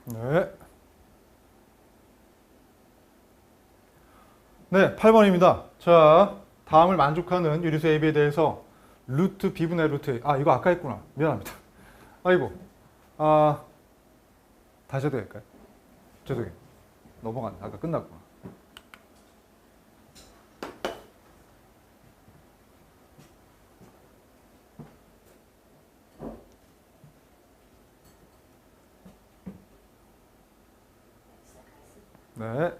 네. 네, 8번입니다. 자, 다음을 만족하는 유리수 AB에 대해서 루트 B분의 루트 A. 아, 이거 아까 했구나. 미안합니다. 아이고. 다시 해도 될까요? 죄송해요. 넘어갔네. 아까 끝났구나. 네.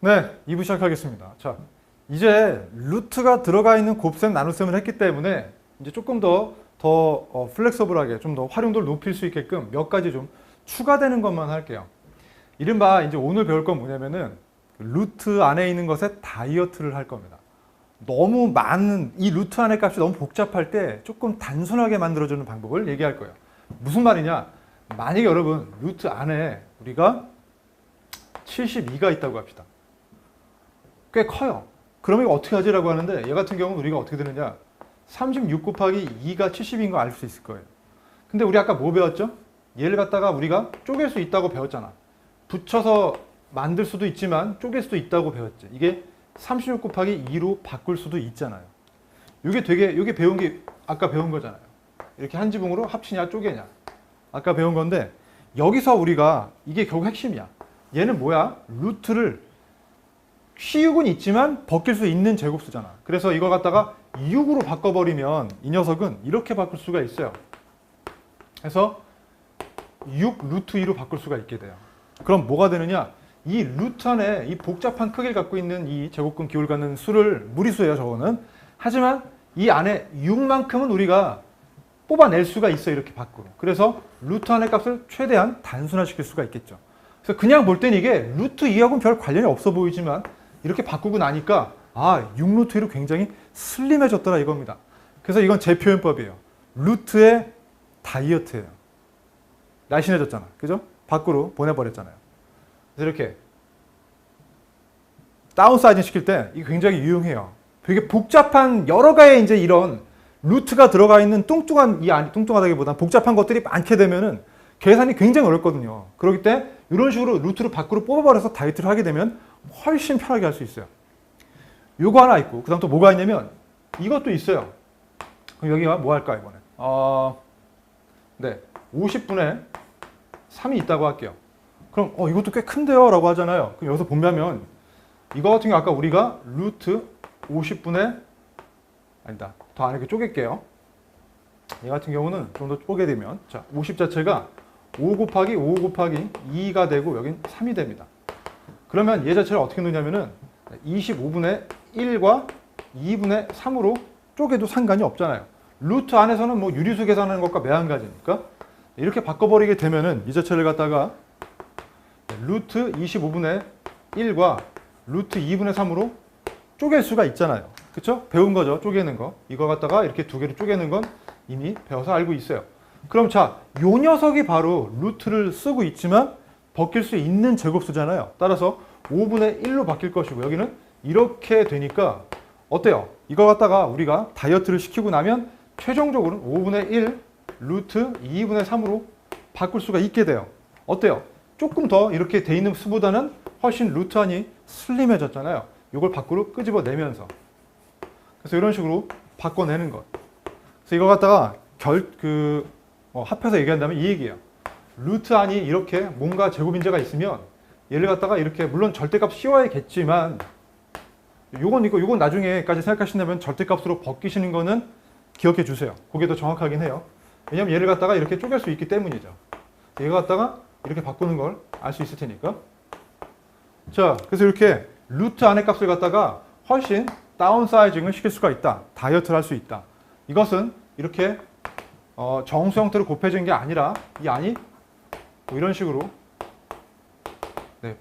네, 2부 시작하겠습니다. 자, 이제 루트가 들어가 있는 곱셈, 나눗셈을 했기 때문에 이제 조금 더 플렉서블하게 좀 더 활용도를 높일 수 있게끔 몇 가지 좀 추가되는 것만 할게요. 이른바 이제 오늘 배울 건 뭐냐면은 루트 안에 있는 것의 다이어트를 할 겁니다. 너무 많은 이 루트 안의 값이 너무 복잡할 때 조금 단순하게 만들어주는 방법을 얘기할 거예요. 무슨 말이냐? 만약에 여러분 루트 안에 우리가 72가 있다고 합시다. 꽤 커요. 그러면 이거 어떻게 하지라고 하는데 얘 같은 경우는 우리가 어떻게 되느냐? 36 곱하기 2가 70인 거 알 수 있을 거예요. 근데 우리 아까 뭐 배웠죠? 얘를 갖다가 우리가 쪼갤 수 있다고 배웠잖아. 붙여서 만들 수도 있지만 쪼갤 수도 있다고 배웠지. 이게 36 곱하기 2로 바꿀 수도 있잖아요. 이게 배운 게 아까 배운 거잖아요. 이렇게 한 지붕으로 합치냐 쪼개냐. 아까 배운 건데 여기서 우리가 이게 결국 핵심이야. 얘는 뭐야? 루트를 쉬육은 있지만 벗길 수 있는 제곱수잖아. 그래서 이걸 갖다가 6으로 바꿔버리면 이 녀석은 이렇게 바꿀 수가 있어요. 그래서 6 루트 2로 바꿀 수가 있게 돼요. 그럼 뭐가 되느냐? 이 루트 안에 이 복잡한 크기를 갖고 있는 이 제곱근 기호를 갖는 수를 무리수예요, 저거는. 하지만 이 안에 6만큼은 우리가 뽑아낼 수가 있어요, 이렇게 밖으로. 그래서 루트 안의 값을 최대한 단순화시킬 수가 있겠죠. 그래서 그냥 볼 때는 이게 루트 2하고는 별 관련이 없어 보이지만 이렇게 바꾸고 나니까 6루트 2로 굉장히 슬림해졌더라 이겁니다. 그래서 이건 제 표현법이에요. 루트의 다이어트예요. 날씬해졌잖아. 그죠? 밖으로 보내버렸잖아요. 그래서 이렇게 다운사이징 시킬 때 이게 굉장히 유용해요. 되게 복잡한 여러 가지 이제 이런 루트가 들어가 있는 뚱뚱하다기보다 복잡한 것들이 많게 되면은 계산이 굉장히 어렵거든요. 그렇기 때문에 이런 식으로 루트를 밖으로 뽑아버려서 다이어트를 하게 되면 훨씬 편하게 할 수 있어요. 요거 하나 있고, 그 다음 또 뭐가 있냐면 이것도 있어요. 그럼 여기가 뭐 할까, 이번에? 네. 50분의 3이 있다고 할게요. 그럼, 이것도 꽤 큰데요? 라고 하잖아요. 그럼 여기서 보면, 이거 같은 경우 아까 우리가 루트 50분의, 아니다. 더 안에 쪼갤게요. 얘 같은 경우는 좀 더 쪼개 되면, 자, 50 자체가 5 곱하기 5 곱하기 2가 되고, 여긴 3이 됩니다. 그러면 얘 자체를 어떻게 놓냐면은 25분의 1과 2분의 3으로 쪼개도 상관이 없잖아요. 루트 안에서는 뭐 유리수 계산하는 것과 매한가지니까 이렇게 바꿔버리게 되면은 이 자체를 갖다가 루트 25분의 1과 루트 2분의 3으로 쪼갤 수가 있잖아요. 그쵸? 배운 거죠. 쪼개는 거. 이거 갖다가 이렇게 두 개를 쪼개는 건 이미 배워서 알고 있어요. 그럼 자, 요 녀석이 바로 루트를 쓰고 있지만 벗길 수 있는 제곱수잖아요. 따라서 5분의 1로 바뀔 것이고 여기는 이렇게 되니까 어때요? 이거 갖다가 우리가 다이어트를 시키고 나면 최종적으로는 5분의 1 루트 2분의 3으로 바꿀 수가 있게 돼요. 어때요? 조금 더 이렇게 돼 있는 수보다는 훨씬 루트 안이 슬림해졌잖아요. 이걸 밖으로 끄집어내면서. 그래서 이런 식으로 바꿔내는 것. 그래서 이거 갖다가 합해서 얘기한다면 이 얘기예요. 루트 안이 이렇게 뭔가 제곱인자가 있으면 얘를 갖다가 이렇게 물론 절대값 씌워야겠지만 요건 나중에까지 생각하신다면 절대값으로 벗기시는 거는 기억해 주세요. 그게 더 정확하긴 해요. 왜냐면 얘를 갖다가 이렇게 쪼갤 수 있기 때문이죠. 얘가 갖다가 이렇게 바꾸는 걸 알 수 있을 테니까. 자, 그래서 이렇게 루트 안의 값을 갖다가 훨씬 다운사이징을 시킬 수가 있다. 다이어트를 할 수 있다. 이것은 이렇게 정수 형태로 곱해진 게 아니라 이 안이 뭐 이런 식으로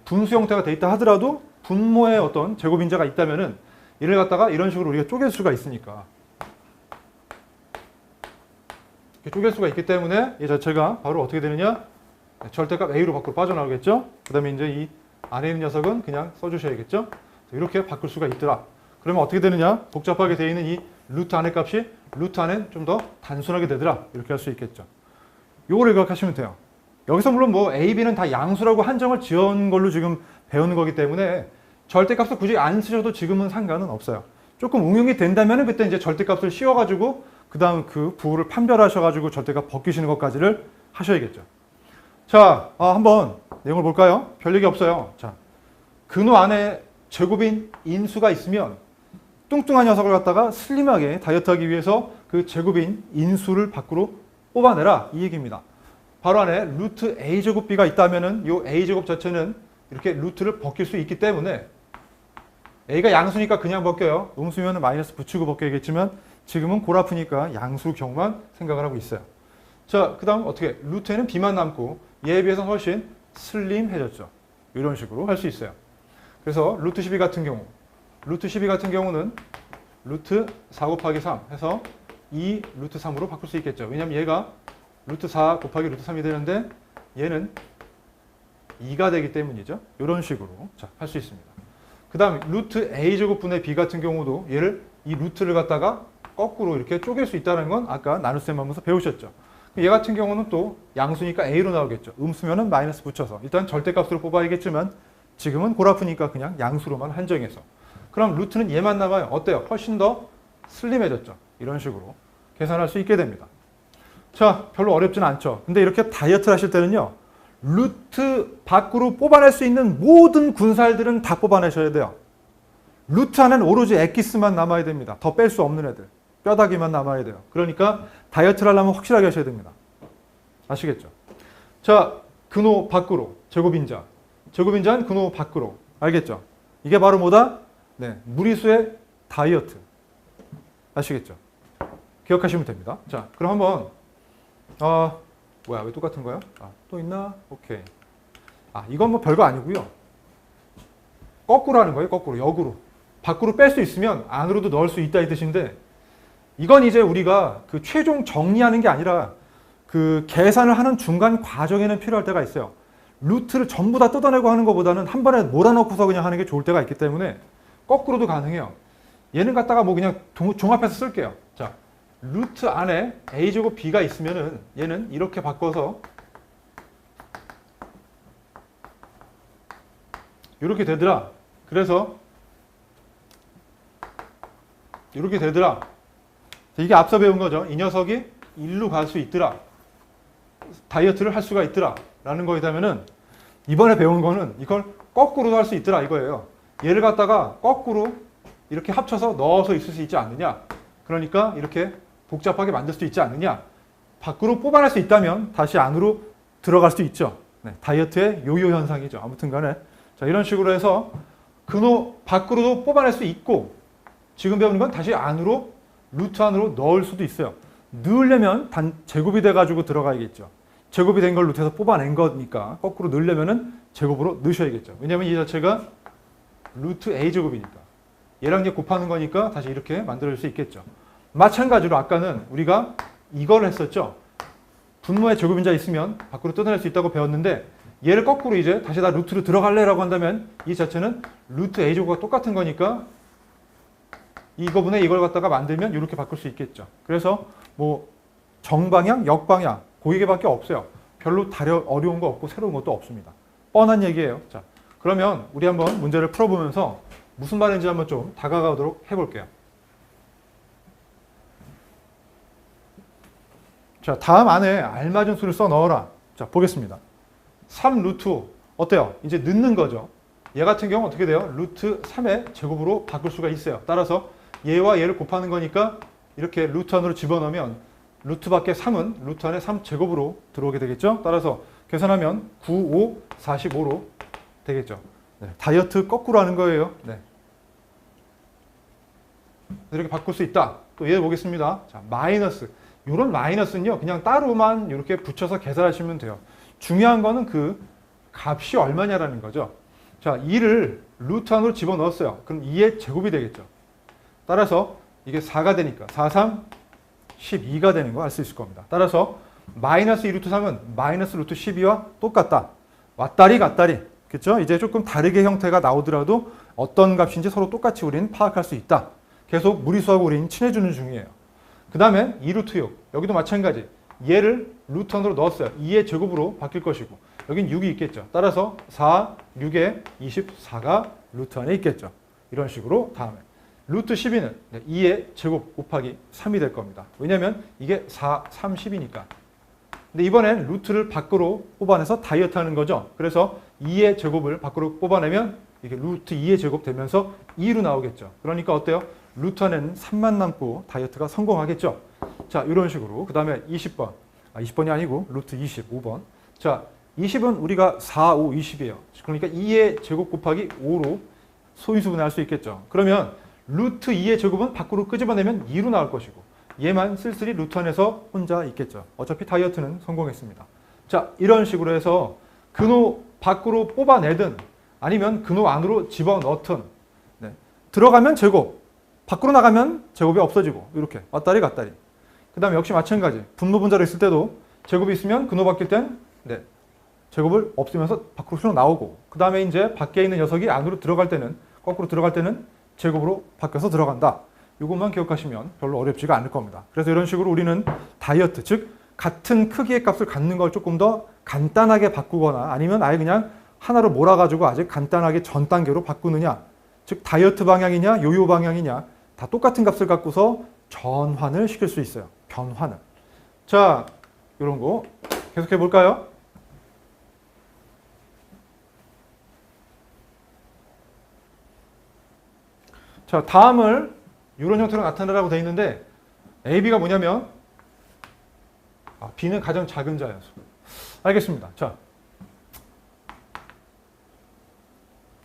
분수 형태가 돼 있다 하더라도 분모의 어떤 제곱인자가 있다면은 얘를 갖다가 이런 식으로 우리가 쪼갤 수가 있으니까 이렇게 쪼갤 수가 있기 때문에 이 자체가 바로 어떻게 되느냐? 절대값 A로 밖으로 빠져나오겠죠? 그 다음에 이제 이 안에 있는 녀석은 그냥 써주셔야겠죠? 이렇게 바꿀 수가 있더라. 그러면 어떻게 되느냐? 복잡하게 되어 있는 이 루트 안의 값이 루트 안엔 좀 더 단순하게 되더라. 이렇게 할 수 있겠죠. 요거를 기억하시면 돼요. 여기서 물론 뭐 A, B는 다 양수라고 한정을 지은 걸로 지금 배우는 거기 때문에 절대값을 굳이 안 쓰셔도 지금은 상관은 없어요. 조금 응용이 된다면 그때 이제 절대값을 씌워가지고 그 다음 그 부호를 판별하셔가지고 절대값 벗기시는 것까지를 하셔야겠죠. 자, 한번 내용을 볼까요? 별 얘기 없어요. 자, 근호 안에 제곱인 인수가 있으면 뚱뚱한 녀석을 갖다가 슬림하게 다이어트하기 위해서 그 제곱인 인수를 밖으로 뽑아내라 이 얘기입니다. 바로 안에 루트 a제곱 b가 있다면은 이 a제곱 자체는 이렇게 루트를 벗길 수 있기 때문에 a가 양수니까 그냥 벗겨요. 음수면 마이너스 붙이고 벗겨야겠지만 지금은 골아프니까 양수 경우만 생각을 하고 있어요. 자, 그 다음 어떻게 루트에는 b만 남고 얘에 비해서 훨씬 슬림해졌죠. 이런 식으로 할 수 있어요. 그래서 루트 12 같은 경우 루트 12 같은 경우는 루트 4 곱하기 3 해서 2 루트 3으로 바꿀 수 있겠죠. 왜냐하면 얘가 루트 4 곱하기 루트 3이 되는데 얘는 2가 되기 때문이죠. 이런 식으로 할 수 있습니다. 그 다음 루트 a제곱분의 b 같은 경우도 얘를 이 루트를 갖다가 거꾸로 이렇게 쪼갤 수 있다는 건 아까 나눗셈 하면서 배우셨죠. 얘 같은 경우는 또 양수니까 a로 나오겠죠. 음수면은 마이너스 붙여서 일단 절대값으로 뽑아야겠지만 지금은 골아프니까 그냥 양수로만 한정해서 그럼 루트는 얘만 남아요. 어때요? 훨씬 더 슬림해졌죠. 이런 식으로 계산할 수 있게 됩니다. 자, 별로 어렵진 않죠. 근데 이렇게 다이어트를 하실 때는요. 루트 밖으로 뽑아낼 수 있는 모든 군살들은 다 뽑아내셔야 돼요. 루트 안에는 오로지 엑기스만 남아야 됩니다. 더 뺄 수 없는 애들. 뼈다귀만 남아야 돼요. 그러니까 다이어트를 하려면 확실하게 하셔야 됩니다. 아시겠죠? 자, 근호 밖으로 제곱인자. 제곱인자는 근호 밖으로. 알겠죠? 이게 바로 뭐다? 네, 무리수의 다이어트. 아시겠죠? 기억하시면 됩니다. 자, 그럼 한번 뭐야, 왜 똑같은 거야? 또 있나? 오케이. 이건 뭐 별거 아니고요. 거꾸로 하는 거예요. 거꾸로, 역으로. 밖으로 뺄 수 있으면 안으로도 넣을 수 있다 이 뜻인데 이건 이제 우리가 그 최종 정리하는 게 아니라 그 계산을 하는 중간 과정에는 필요할 때가 있어요. 루트를 전부 다 뜯어내고 하는 것보다는 한 번에 몰아넣고서 그냥 하는 게 좋을 때가 있기 때문에 거꾸로도 가능해요. 얘는 갖다가 뭐 그냥 종합해서 쓸게요. 자, 루트 안에 a제곱 b가 있으면은 얘는 이렇게 바꿔서 이렇게 되더라. 그래서 이렇게 되더라. 이게 앞서 배운 거죠. 이 녀석이 1로 갈 수 있더라. 다이어트를 할 수가 있더라. 라는 거이다면은 이번에 배운 거는 이걸 거꾸로도 할 수 있더라 이거예요. 얘를 갖다가 거꾸로 이렇게 합쳐서 넣어서 있을 수 있지 않느냐. 그러니까 이렇게 복잡하게 만들 수 있지 않느냐. 밖으로 뽑아낼 수 있다면 다시 안으로 들어갈 수 있죠. 네, 다이어트의 요요 현상이죠. 아무튼 간에. 자, 이런 식으로 해서 근호 밖으로도 뽑아낼 수 있고 지금 배우는 건 다시 안으로 루트 안으로 넣을 수도 있어요. 넣으려면 제곱이 돼가지고 들어가야겠죠. 제곱이 된 걸 루트에서 뽑아낸 거니까 거꾸로 넣으려면은 제곱으로 넣으셔야겠죠. 왜냐하면 이 자체가 루트 a제곱이니까. 얘랑 이제 곱하는 거니까 다시 이렇게 만들 수 있겠죠. 마찬가지로 아까는 우리가 이걸 했었죠. 분모에 제곱인자 있으면 밖으로 뜯어낼 수 있다고 배웠는데 얘를 거꾸로 이제 다시 다 루트로 들어갈래라고 한다면 이 자체는 루트 a제곱과 똑같은 거니까 이거분에 이걸 갖다가 만들면 이렇게 바꿀 수 있겠죠. 그래서 뭐 정방향, 역방향 그 얘기밖에 없어요. 별로 어려운 거 없고 새로운 것도 없습니다. 뻔한 얘기예요. 자, 그러면 우리 한번 문제를 풀어보면서 무슨 말인지 한번 좀 다가가도록 해볼게요. 자, 다음 안에 알맞은 수를 써 넣어라. 자, 보겠습니다. 3 루트 어때요? 이제 넣는 거죠. 얘 같은 경우 어떻게 돼요? 루트 3의 제곱으로 바꿀 수가 있어요. 따라서 얘와 얘를 곱하는 거니까 이렇게 루트 안으로 집어넣으면 루트 밖에 3은 루트 안에 3제곱으로 들어오게 되겠죠. 따라서 계산하면 9, 5, 45로 되겠죠. 네, 다이어트 거꾸로 하는 거예요. 네. 이렇게 바꿀 수 있다. 또 얘 보겠습니다. 자, 마이너스. 이런 마이너스는요. 그냥 따로만 이렇게 붙여서 계산하시면 돼요. 중요한 거는 그 값이 얼마냐라는 거죠. 자, 2를 루트 안으로 집어넣었어요. 그럼 2의 제곱이 되겠죠. 따라서 이게 4가 되니까 4, 3, 12가 되는 거 알 수 있을 겁니다. 따라서 마이너스 2 루트 3은 마이너스 루트 12와 똑같다. 왔다리 갔다리. 그렇죠? 이제 조금 다르게 형태가 나오더라도 어떤 값인지 서로 똑같이 우리는 파악할 수 있다. 계속 무리수하고 우리는 친해지는 중이에요. 그 다음에 2루트 6. 여기도 마찬가지. 얘를 루트 안으로 넣었어요. 2의 제곱으로 바뀔 것이고 여긴 6이 있겠죠. 따라서 4, 6에 24가 루트 안에 있겠죠. 이런 식으로 다음에 루트 12는 2의 제곱 곱하기 3이 될 겁니다. 왜냐하면 이게 4, 3, 10이니까. 근데 이번엔 루트를 밖으로 뽑아내서 다이어트 하는 거죠. 그래서 2의 제곱을 밖으로 뽑아내면 이게 루트 2의 제곱 되면서 2로 나오겠죠. 그러니까 어때요? 루트 안에는 3만 남고 다이어트가 성공하겠죠. 자, 이런 식으로. 그 다음에 20번. 20번이 아니고 루트 25번. 자, 20은 우리가 4, 5, 20이에요. 그러니까 2의 제곱 곱하기 5로 소인수분해 할 수 있겠죠. 그러면 루트 2의 제곱은 밖으로 끄집어내면 2로 나올 것이고 얘만 쓸쓸히 루트 안에서 혼자 있겠죠. 어차피 다이어트는 성공했습니다. 자, 이런 식으로 해서 근호 밖으로 뽑아내든 아니면 근호 안으로 집어넣든 들어가면 제곱, 밖으로 나가면 제곱이 없어지고 이렇게 왔다리 갔다리. 그 다음에 역시 마찬가지. 분모 분자로 있을 때도 제곱이 있으면 근호 바뀔 땐 제곱을 없애면서 밖으로 쑥 나오고 그 다음에 이제 밖에 있는 녀석이 안으로 들어갈 때는 거꾸로 들어갈 때는 제곱으로 바뀌어서 들어간다. 이것만 기억하시면 별로 어렵지가 않을 겁니다. 그래서 이런 식으로 우리는 다이어트, 즉 같은 크기의 값을 갖는 걸 조금 더 간단하게 바꾸거나 아니면 아예 그냥 하나로 몰아가지고 아주 간단하게 전 단계로 바꾸느냐, 즉 다이어트 방향이냐 요요 방향이냐 다 똑같은 값을 갖고서 전환을 시킬 수 있어요. 변환을. 자, 이런 거 계속해 볼까요? 자, 다음을 이런 형태로 나타내라고 되어 있는데 AB가 뭐냐면 B는 가장 작은 자연수. 알겠습니다. 자,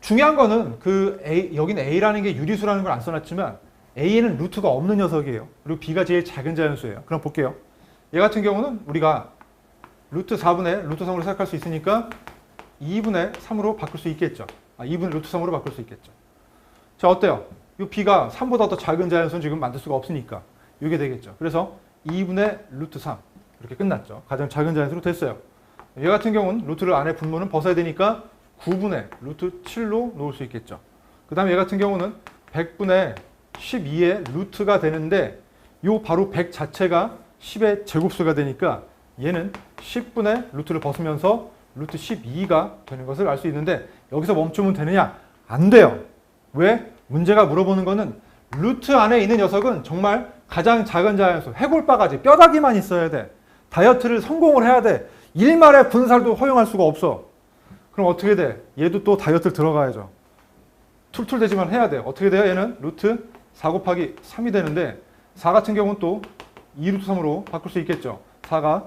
중요한 거는 여기는 A라는 게 유리수라는 걸 안 써놨지만 A에는 루트가 없는 녀석이에요. 그리고 B가 제일 작은 자연수예요. 그럼 볼게요. 얘 같은 경우는 우리가 루트 4분의 루트 3으로 생각할 수 있으니까 2분의 3으로 바꿀 수 있겠죠. 2분의 루트 3으로 바꿀 수 있겠죠. 자, 어때요? 이 B가 3보다 더 작은 자연수는 지금 만들 수가 없으니까 이게 되겠죠. 그래서 2분의 루트 3 이렇게 끝났죠. 가장 작은 자연수로 됐어요. 얘 같은 경우는 루트를 안에 분모는 벗어야 되니까 9분의 루트 7로 놓을 수 있겠죠. 그 다음에 얘 같은 경우는 100분의 12의 루트가 되는데 요 바로 100 자체가 10의 제곱수가 되니까 얘는 10분의 루트를 벗으면서 루트 12가 되는 것을 알 수 있는데 여기서 멈추면 되느냐? 안 돼요. 왜? 문제가 물어보는 거는 루트 안에 있는 녀석은 정말 가장 작은 자연수, 해골바가지, 뼈다귀만 있어야 돼. 다이어트를 성공을 해야 돼. 일말의 분살도 허용할 수가 없어. 그럼 어떻게 돼? 얘도 또 다이어트를 들어가야죠. 툴툴대지만 해야 돼. 어떻게 돼요? 얘는 루트 4 곱하기 3이 되는데 4 같은 경우는 또 2루트 3으로 바꿀 수 있겠죠.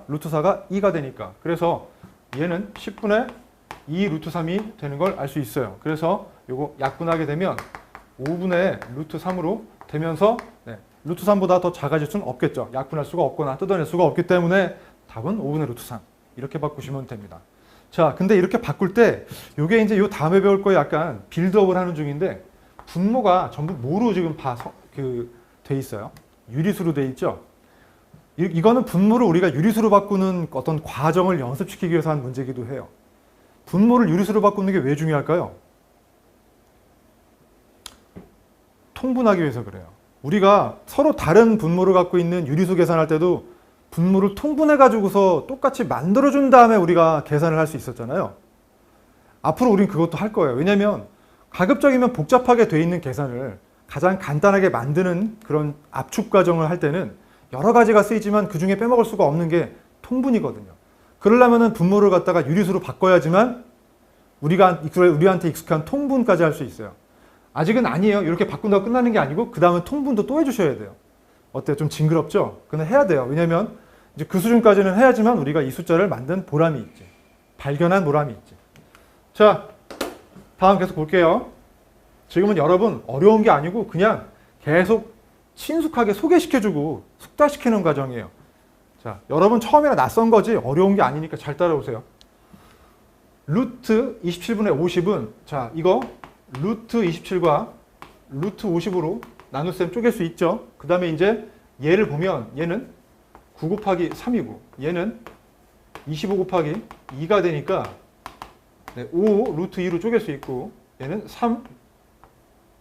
루트 4가 2가 되니까. 그래서 얘는 10분의 2 루트 3이 되는 걸 알 수 있어요. 그래서 요거 약분하게 되면 5분의 루트 3으로 되면서 루트 3보다 더 작아질 수는 없겠죠. 약분할 수가 없거나 뜯어낼 수가 없기 때문에 답은 5분의 루트 3 이렇게 바꾸시면 됩니다. 자, 근데 이렇게 바꿀 때 요게 이제 요 다음에 배울 거에 약간 빌드업을 하는 중인데 분모가 전부 뭐로 지금 돼 있어요? 유리수로 돼 있죠. 이거는 분모를 우리가 유리수로 바꾸는 어떤 과정을 연습시키기 위해서 한 문제이기도 해요. 분모를 유리수로 바꾸는 게 왜 중요할까요? 통분하기 위해서 그래요. 우리가 서로 다른 분모를 갖고 있는 유리수 계산할 때도 분모를 통분해 가지고서 똑같이 만들어준 다음에 우리가 계산을 할 수 있었잖아요. 앞으로 우린 그것도 할 거예요. 왜냐하면 가급적이면 복잡하게 돼 있는 계산을 가장 간단하게 만드는 그런 압축 과정을 할 때는 여러 가지가 쓰이지만 그 중에 빼먹을 수가 없는 게 통분이거든요. 그러려면 분모를 갖다가 유리수로 바꿔야지만 우리한테 익숙한 통분까지 할 수 있어요. 아직은 아니에요. 이렇게 바꾼다고 끝나는 게 아니고 그 다음에 통분도 또 해주셔야 돼요. 어때요? 좀 징그럽죠? 그건 해야 돼요. 왜냐하면 이제 그 수준까지는 해야지만 우리가 이 숫자를 만든 보람이 있지. 발견한 보람이 있지. 자, 다음 계속 볼게요. 지금은 여러분 어려운 게 아니고 그냥 계속 친숙하게 소개시켜주고 숙달시키는 과정이에요. 자, 여러분 처음에는 낯선 거지 어려운 게 아니니까 잘 따라오세요. 루트 27분의 50은 자, 이거 루트 27과 루트 50으로 나눗셈 쪼갤 수 있죠. 그 다음에 이제 얘를 보면 얘는 9 곱하기 3이고 얘는 25 곱하기 2가 되니까 5 루트 2로 쪼갤 수 있고 얘는 3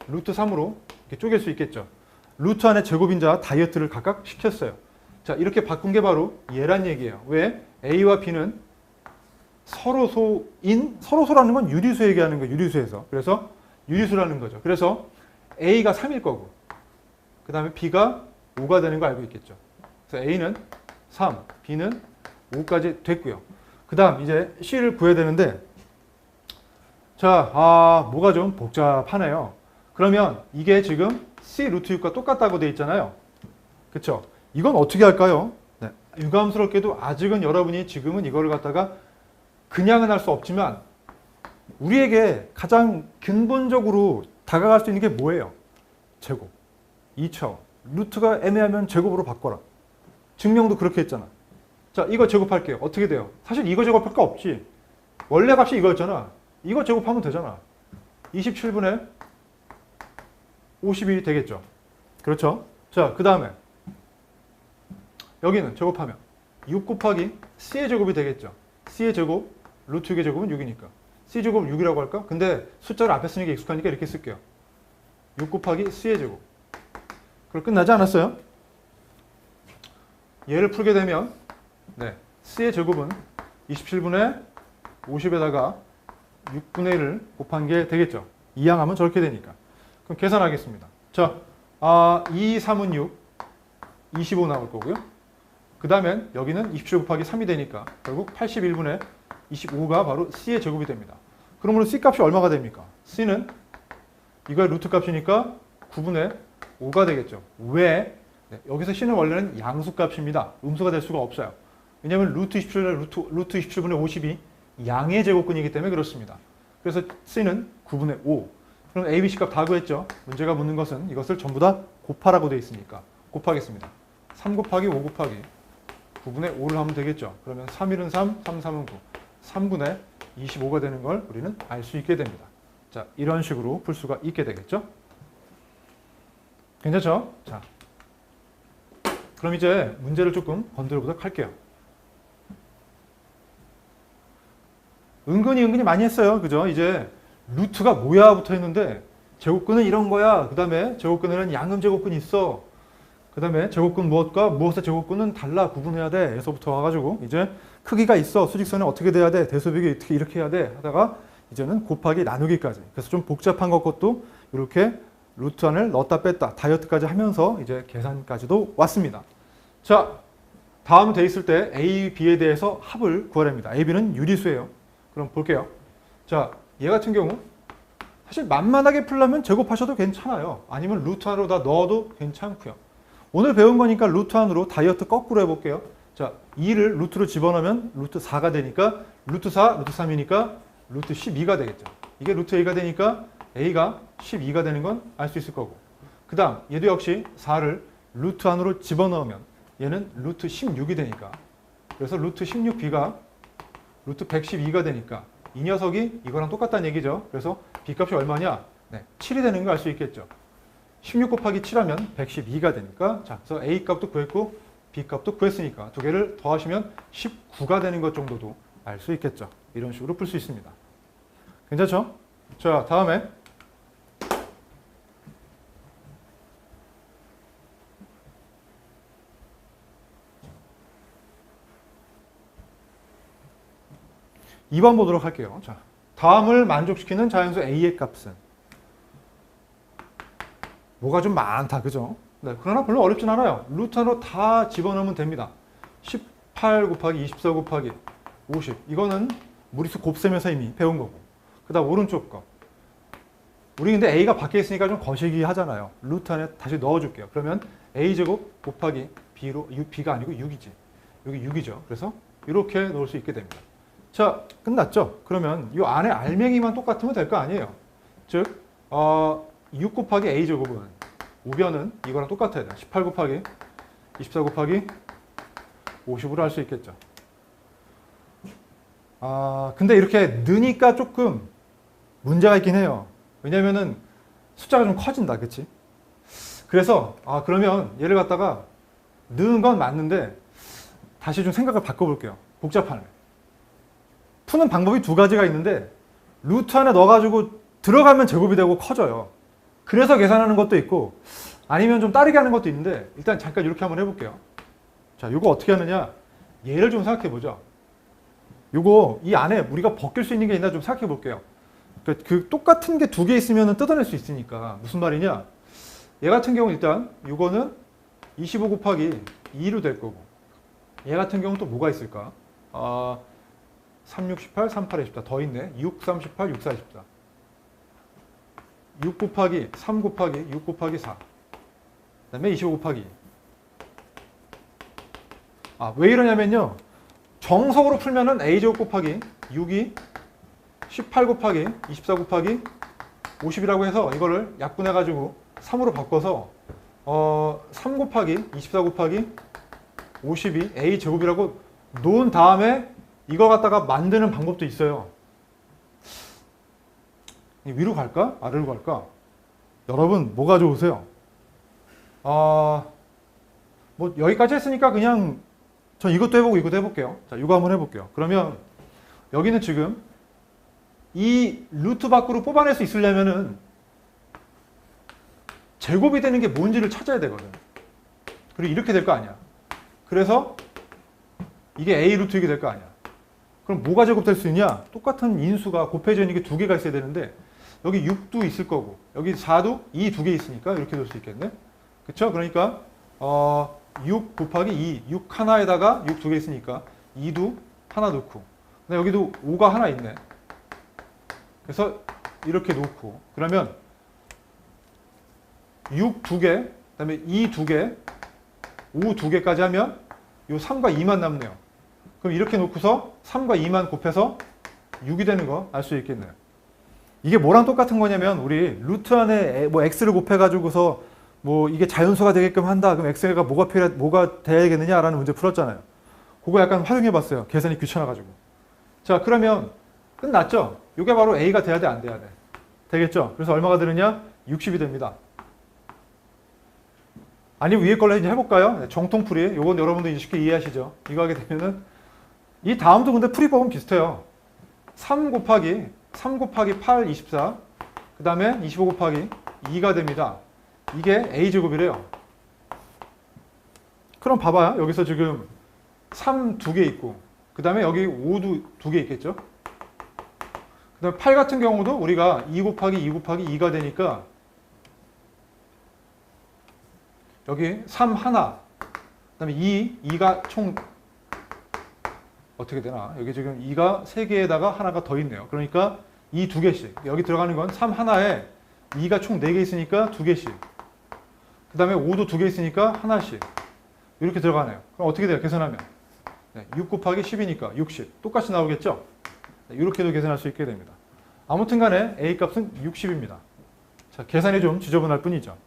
루트 3으로 이렇게 쪼갤 수 있겠죠. 루트 안에 제곱인자 다이어트를 각각 시켰어요. 자, 이렇게 바꾼 게 바로 얘란 얘기예요. 왜? A와 B는 서로소라는 건 유리수 얘기하는 거예요. 유리수에서. 그래서 유리수라는 거죠. 그래서 A가 3일 거고 그 다음에 B가 5가 되는 거 알고 있겠죠. 그래서 A는 3, B는 5까지 됐고요. 그 다음 이제 C를 구해야 되는데 자, 뭐가 좀 복잡하네요. 그러면 이게 지금 C 루트 6과 똑같다고 돼 있잖아요. 그쵸? 이건 어떻게 할까요? 네. 유감스럽게도 아직은 여러분이 지금은 이거를 갖다가 그냥은 할 수 없지만 우리에게 가장 근본적으로 다가갈 수 있는 게 뭐예요? 제곱. 2차원. 루트가 애매하면 제곱으로 바꿔라. 증명도 그렇게 했잖아. 자, 이거 제곱할게요. 어떻게 돼요? 사실 이거 제곱할 거 없지. 원래 값이 이거였잖아. 이거 제곱하면 되잖아. 27분의 50이 되겠죠. 그렇죠? 자, 그 다음에 여기는 제곱하면 6 곱하기 C의 제곱이 되겠죠. C의 제곱, 루트 6의 제곱은 6이니까. C 제곱을 6이라고 할까? 근데 숫자를 앞에 쓰는 게 익숙하니까 이렇게 쓸게요. 6 곱하기 C의 제곱. 그럼 끝나지 않았어요? 얘를 풀게 되면 네, C의 제곱은 27분의 50에다가 6분의 1을 곱한 게 되겠죠. 이항하면 저렇게 되니까. 그럼 계산하겠습니다. 자, 2, 3은 6, 25 나올 거고요. 그 다음엔 여기는 27 곱하기 3이 되니까 결국 81분의 25가 바로 C의 제곱이 됩니다. 그러므로 C 값이 얼마가 됩니까? C는 이거의 루트 값이니까 9분의 5가 되겠죠. 왜? 네, 여기서 C는 원래는 양수 값입니다. 음수가 될 수가 없어요. 왜냐하면 루트 27분의 50이 양의 제곱근이기 때문에 그렇습니다. 그래서 C는 9분의 5. 그럼 A, B, C 값 다 구했죠. 문제가 묻는 것은 이것을 전부 다 곱하라고 되어 있으니까 곱하겠습니다. 3 곱하기 5 곱하기 9분의 5를 하면 되겠죠. 그러면 3, 1은 3, 3, 3은 9. 3분의 25가 되는 걸 우리는 알 수 있게 됩니다. 자, 이런 식으로 풀 수가 있게 되겠죠. 괜찮죠? 자, 그럼 이제 문제를 조금 건드려 보도록 할게요. 은근히 많이 했어요. 그죠? 이제 루트가 뭐야 부터 했는데 제곱근은 이런 거야. 그 다음에 제곱근에는 양음 제곱근이 있어. 그 다음에 제곱근 무엇과 무엇의 제곱근은 달라 구분해야 돼. 에서부터 와가지고 이제 크기가 있어. 수직선은 어떻게 돼야 돼. 대소비가 어떻게 이렇게 해야 돼. 하다가 이제는 곱하기 나누기까지. 그래서 좀 복잡한 것도 이렇게 루트 안을 넣었다 뺐다 다이어트까지 하면서 이제 계산까지도 왔습니다. 자, 다음 돼 있을 때 A, B에 대해서 합을 구하랍니다. A, B는 유리수예요. 그럼 볼게요. 자, 얘 같은 경우 사실 만만하게 풀려면 제곱하셔도 괜찮아요. 아니면 루트 안으로 다 넣어도 괜찮고요. 오늘 배운 거니까 루트 안으로 다이어트 거꾸로 해볼게요. 자, 2를 루트로 집어넣으면 루트 4가 되니까 루트 4, 루트 3이니까 루트 12가 되겠죠. 이게 루트 A가 되니까 A가 12가 되는 건 알 수 있을 거고. 그 다음 얘도 역시 4를 루트 안으로 집어넣으면 얘는 루트 16이 되니까 그래서 루트 16B가 루트 112가 되니까 이 녀석이 이거랑 똑같다는 얘기죠. 그래서 B값이 얼마냐? 네, 7이 되는 거 알 수 있겠죠. 16 곱하기 7하면 112가 되니까 자, 그래서 A 값도 구했고 B 값도 구했으니까 두 개를 더하시면 19가 되는 것 정도도 알 수 있겠죠. 이런 식으로 풀 수 있습니다. 괜찮죠? 자, 다음에 2번 보도록 할게요. 자, 다음을 만족시키는 자연수 A의 값은 뭐가 좀 많다, 그죠? 네, 그러나 별로 어렵진 않아요. 루트 안으로 다 집어넣으면 됩니다. 18 곱하기 24 곱하기 50. 이거는 무리수 곱셈에서 이미 배운 거고. 그 다음 오른쪽 거. 우리 근데 A가 밖에 있으니까 좀 거시기 하잖아요. 루트 안에 다시 넣어줄게요. 그러면 A제곱 곱하기 B로, B가 아니고 6이지. 여기 6이죠. 그래서 이렇게 넣을 수 있게 됩니다. 자, 끝났죠? 그러면 이 안에 알맹이만 똑같으면 될 거 아니에요. 즉, 6 곱하기 A제곱은 우변은 이거랑 똑같아야 돼요. 18 곱하기 24 곱하기 50으로 할 수 있겠죠. 근데 이렇게 넣으니까 조금 문제가 있긴 해요. 왜냐면은 숫자가 좀 커진다. 그치? 그래서, 그러면 얘를 갖다가 넣은 건 맞는데 다시 좀 생각을 바꿔볼게요. 복잡하네. 푸는 방법이 두 가지가 있는데 루트 안에 넣어가지고 들어가면 제곱이 되고 커져요. 그래서 계산하는 것도 있고 아니면 좀 다르게 하는 것도 있는데 일단 잠깐 이렇게 한번 해볼게요. 자, 이거 어떻게 하느냐? 예를 좀 생각해 보죠. 요거 이 안에 우리가 벗길 수 있는 게 있나 좀 생각해 볼게요. 그 똑같은 게 두 개 있으면 뜯어낼 수 있으니까. 무슨 말이냐? 얘 같은 경우 일단 요거는 25 곱하기 2로 될 거고, 얘 같은 경우는 또 뭐가 있을까? 3, 6, 18, 3, 8, 24. 더 있네. 6, 3, 18, 6, 4, 24. 6 곱하기 3 곱하기 6 곱하기 4. 그 다음에 25 곱하기 2. 왜 이러냐면요. 정석으로 풀면은 a제곱 곱하기 6이 18 곱하기 24 곱하기 50이라고 해서 이거를 약분해가지고 3으로 바꿔서 3 곱하기 24 곱하기 50이 a제곱이라고 놓은 다음에 이걸 갖다가 만드는 방법도 있어요. 위로 갈까? 아래로 갈까? 여러분 뭐가 좋으세요? 뭐 여기까지 했으니까 그냥 전 이것도 해보고 이것도 해볼게요. 자, 이거 한번 해볼게요. 그러면 여기는 지금 이 루트 밖으로 뽑아낼 수 있으려면은 제곱이 되는 게 뭔지를 찾아야 되거든. 그리고 이렇게 될 거 아니야. 그래서 이게 A 루트이게 될 거 아니야. 그럼 뭐가 제곱될 수 있냐? 똑같은 인수가 곱해져 있는 게 두 개가 있어야 되는데 여기 6도 있을 거고 여기 4도 이 두 개 있으니까 이렇게 될 수 있겠네. 그쵸? 그러니까 6 곱하기 2, 6 하나에다가 6 두 개 있으니까 2도 하나 넣고, 근데 여기도 5가 하나 있네. 그래서 이렇게 놓고, 그러면 6 두 개, 그 다음에 2 두 개, 5 두 개까지 하면 요 3과 2만 남네요. 그럼 이렇게 놓고서 3과 2만 곱해서 6이 되는 거 알 수 있겠네요. 이게 뭐랑 똑같은 거냐면 우리 루트 안에 뭐 x를 곱해가지고서 뭐 이게 자연수가 되게끔 한다. 그럼 x가 뭐가 돼야겠느냐라는 문제 풀었잖아요. 그거 약간 활용해봤어요. 계산이 귀찮아가지고. 자, 그러면 끝났죠? 이게 바로 a가 돼야 돼, 안 돼야 돼? 되겠죠? 그래서 얼마가 되느냐? 60이 됩니다. 아니면 위에 걸로 이제 해볼까요? 정통풀이. 요건 여러분도 쉽게 이해하시죠? 이거 하게 되면은 이 다음도 근데 풀이법은 비슷해요. 3 곱하기 8, 24. 그 다음에 25 곱하기 2가 됩니다. 이게 a제곱이래요. 그럼 봐봐요. 여기서 지금 3 두 개 있고, 그 다음에 여기 5도 두 개 있겠죠? 그 다음에 8 같은 경우도 우리가 2 곱하기 2 곱하기 2가 되니까 여기 3 하나, 그 다음에 2가 총 어떻게 되나? 여기 지금 2가 3개에다가 하나가 더 있네요. 그러니까 2 두 개씩. 여기 들어가는 건 3 하나에 2가 총 4개 있으니까 2개씩. 그 다음에 5도 2개 있으니까 하나씩. 이렇게 들어가네요. 그럼 어떻게 돼요? 계산하면. 6 곱하기 10이니까 60. 똑같이 나오겠죠? 이렇게도 계산할 수 있게 됩니다. 아무튼 간에 A 값은 60입니다. 자, 계산이 좀 지저분할 뿐이죠.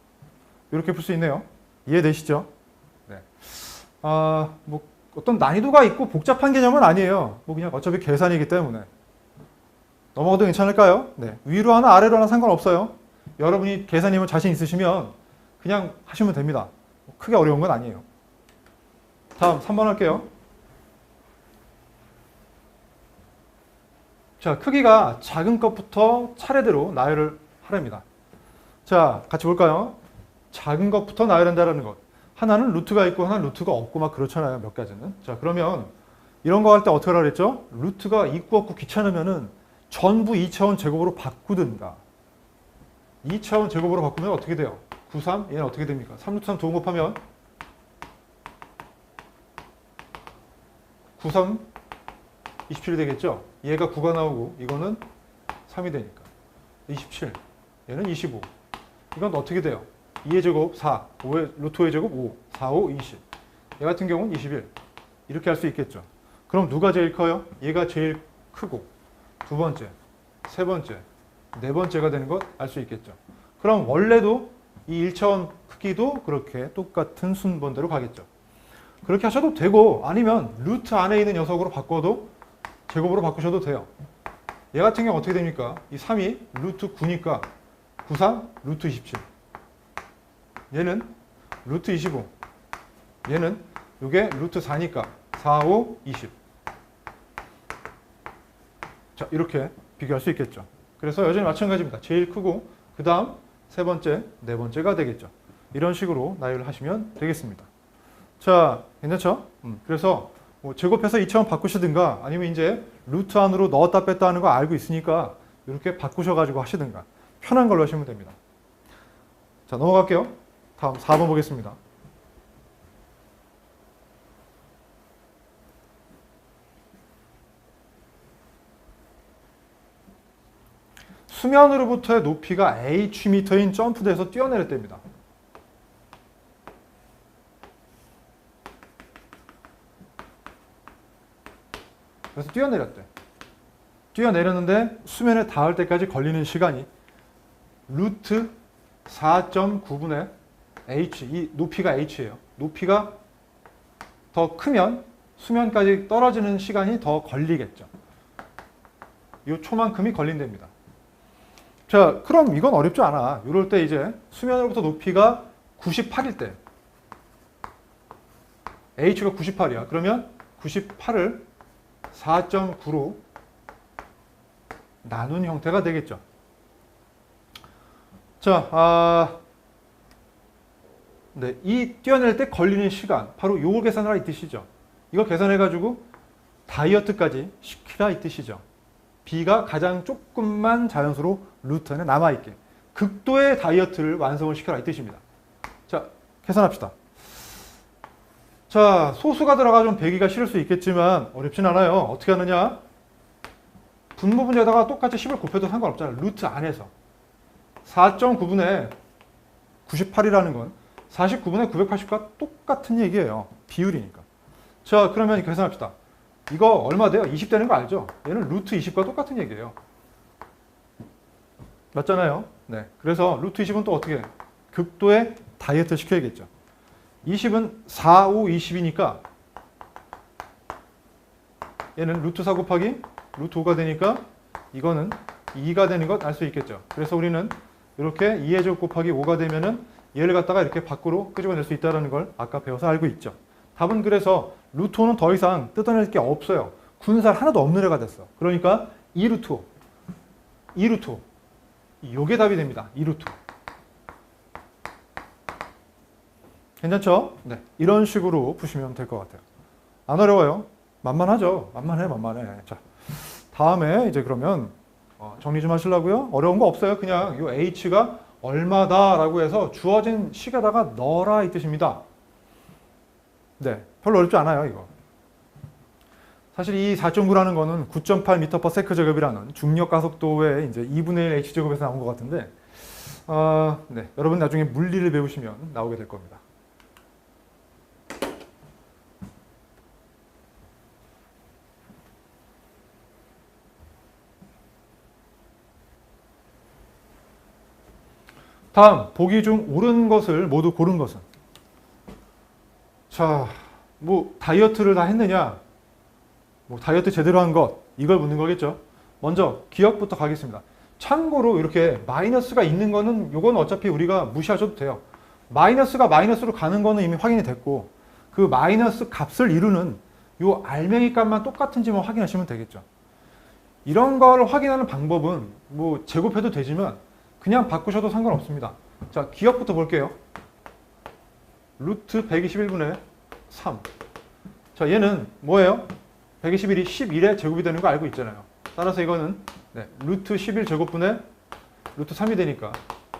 이렇게 풀 수 있네요. 이해되시죠? 네. 뭐 어떤 난이도가 있고 복잡한 개념은 아니에요. 뭐 그냥 어차피 계산이기 때문에. 넘어가도 괜찮을까요? 네. 위로 하나 아래로 하나 상관없어요. 여러분이 계산이면 자신 있으시면 그냥 하시면 됩니다. 크게 어려운 건 아니에요. 다음 3번 할게요. 자, 크기가 작은 것부터 차례대로 나열을 하랍니다. 자, 같이 볼까요? 작은 것부터 나열한다라는 것. 하나는 루트가 있고 하나는 루트가 없고 막 그렇잖아요. 몇 가지는. 자, 그러면 이런 거 할 때 어떻게 하라 그랬죠? 루트가 있고 없고 귀찮으면은 전부 2차원 제곱으로 바꾸든가. 2차원 제곱으로 바꾸면 어떻게 돼요? 9, 3? 얘는 어떻게 됩니까? 3 루트 3 두 번 곱하면 9, 3, 27이 되겠죠? 얘가 9가 나오고 이거는 3이 되니까 27. 얘는 25. 이건 어떻게 돼요? 2의 제곱 4, 5의, 루트 5의 제곱 5, 4, 5, 20. 얘 같은 경우는 21. 이렇게 할 수 있겠죠. 그럼 누가 제일 커요? 얘가 제일 크고 두 번째, 세 번째, 네 번째가 되는 것 알 수 있겠죠. 그럼 원래도 이 1차원 크기도 그렇게 똑같은 순번대로 가겠죠. 그렇게 하셔도 되고 아니면 루트 안에 있는 녀석으로 바꿔도 제곱으로 바꾸셔도 돼요. 얘 같은 경우 어떻게 됩니까? 이 3이 루트 9니까 9, 3, 루트 27. 얘는 루트 25. 얘는 이게 루트 4니까 4, 5, 20. 자, 이렇게 비교할 수 있겠죠. 그래서 여전히 마찬가지입니다. 제일 크고 그 다음 세 번째, 네 번째가 되겠죠. 이런 식으로 나열을 하시면 되겠습니다. 자, 괜찮죠? 그래서 뭐 제곱해서 이처럼 바꾸시든가 아니면 이제 루트 안으로 넣었다 뺐다 하는 거 알고 있으니까 이렇게 바꾸셔가지고 하시든가 편한 걸로 하시면 됩니다. 자, 넘어갈게요. 다음 4번 보겠습니다. 수면으로부터의 높이가 hm인 점프대에서 뛰어내렸답니다. 그래서 뛰어내렸대. 뛰어내렸는데 수면에 닿을 때까지 걸리는 시간이 루트 4.9분의 h, 이 높이가 h예요. 높이가 더 크면 수면까지 떨어지는 시간이 더 걸리겠죠. 이 초만큼이 걸린답니다. 자, 그럼 이건 어렵지 않아. 이럴 때 이제 수면으로부터 높이가 98일 때 h가 98이야. 그러면 98을 4.9로 나눈 형태가 되겠죠. 자, 네, 이 뛰어낼 때 걸리는 시간, 바로 요걸 계산하라 이 뜻이죠. 이거 계산해가지고 다이어트까지 시키라 이 뜻이죠. B가 가장 조금만 자연수로 루트 안에 남아있게 극도의 다이어트를 완성을 시켜라 이 뜻입니다. 자, 계산합시다. 자, 소수가 들어가면 배기가 싫을 수 있겠지만 어렵진 않아요. 어떻게 하느냐? 분모분에다가 똑같이 10을 곱해도 상관없잖아요. 루트 안에서 4.9분의 98이라는 건 49분의 980과 똑같은 얘기예요. 비율이니까. 자, 그러면 계산합시다. 이거 얼마 돼요? 20 되는 거 알죠? 얘는 루트 20과 똑같은 얘기예요. 맞잖아요? 네. 그래서 루트 20은 또 어떻게 해요? 극도의 다이어트 시켜야겠죠. 20은 4, 5, 20이니까 얘는 루트 4 곱하기 루트 5가 되니까 이거는 2가 되는 것 알 수 있겠죠. 그래서 우리는 이렇게 2의 제곱 곱하기 5가 되면은 얘를 갖다가 이렇게 밖으로 끄집어낼 수 있다는 걸 아까 배워서 알고 있죠. 답은 그래서 루트 5는 더 이상 뜯어낼 게 없어요. 군살 하나도 없는 애가 됐어. 그러니까 2루트 5. 2루트 5. 요게 답이 됩니다. 2루트 5. 괜찮죠? 네. 이런 식으로 푸시면 될 것 같아요. 안 어려워요. 만만하죠? 만만해. 자, 다음에 이제 그러면 정리 좀 하시려고요. 어려운 거 없어요. 그냥 요 h가 얼마다라고 해서 주어진 식에다가 넣어라 이 뜻입니다. 네, 별로 어렵지 않아요, 이거. 사실 이 4.9라는 거는 9.8m/s 제곱이라는 중력 가속도의 이제 2분의 1 h 제곱에서 나온 것 같은데, 네, 여러분 나중에 물리를 배우시면 나오게 될 겁니다. 다음, 보기 중 옳은 것을 모두 고른 것은? 자, 뭐 다이어트를 다 했느냐? 뭐 다이어트 제대로 한 것, 이걸 묻는 거겠죠. 먼저 기억부터 가겠습니다. 참고로 이렇게 마이너스가 있는 거는 요건 어차피 우리가 무시하셔도 돼요. 마이너스가 마이너스로 가는 거는 이미 확인이 됐고 그 마이너스 값을 이루는 요 알맹이 값만 똑같은지만 확인하시면 되겠죠. 이런 걸 확인하는 방법은 뭐 제곱해도 되지만 그냥 바꾸셔도 상관없습니다. 자, 기억부터 볼게요. 루트 121분의 3. 자, 얘는 뭐예요? 121이 11의 제곱이 되는 거 알고 있잖아요. 따라서 이거는 네, 루트 11 제곱분의 루트 3이 되니까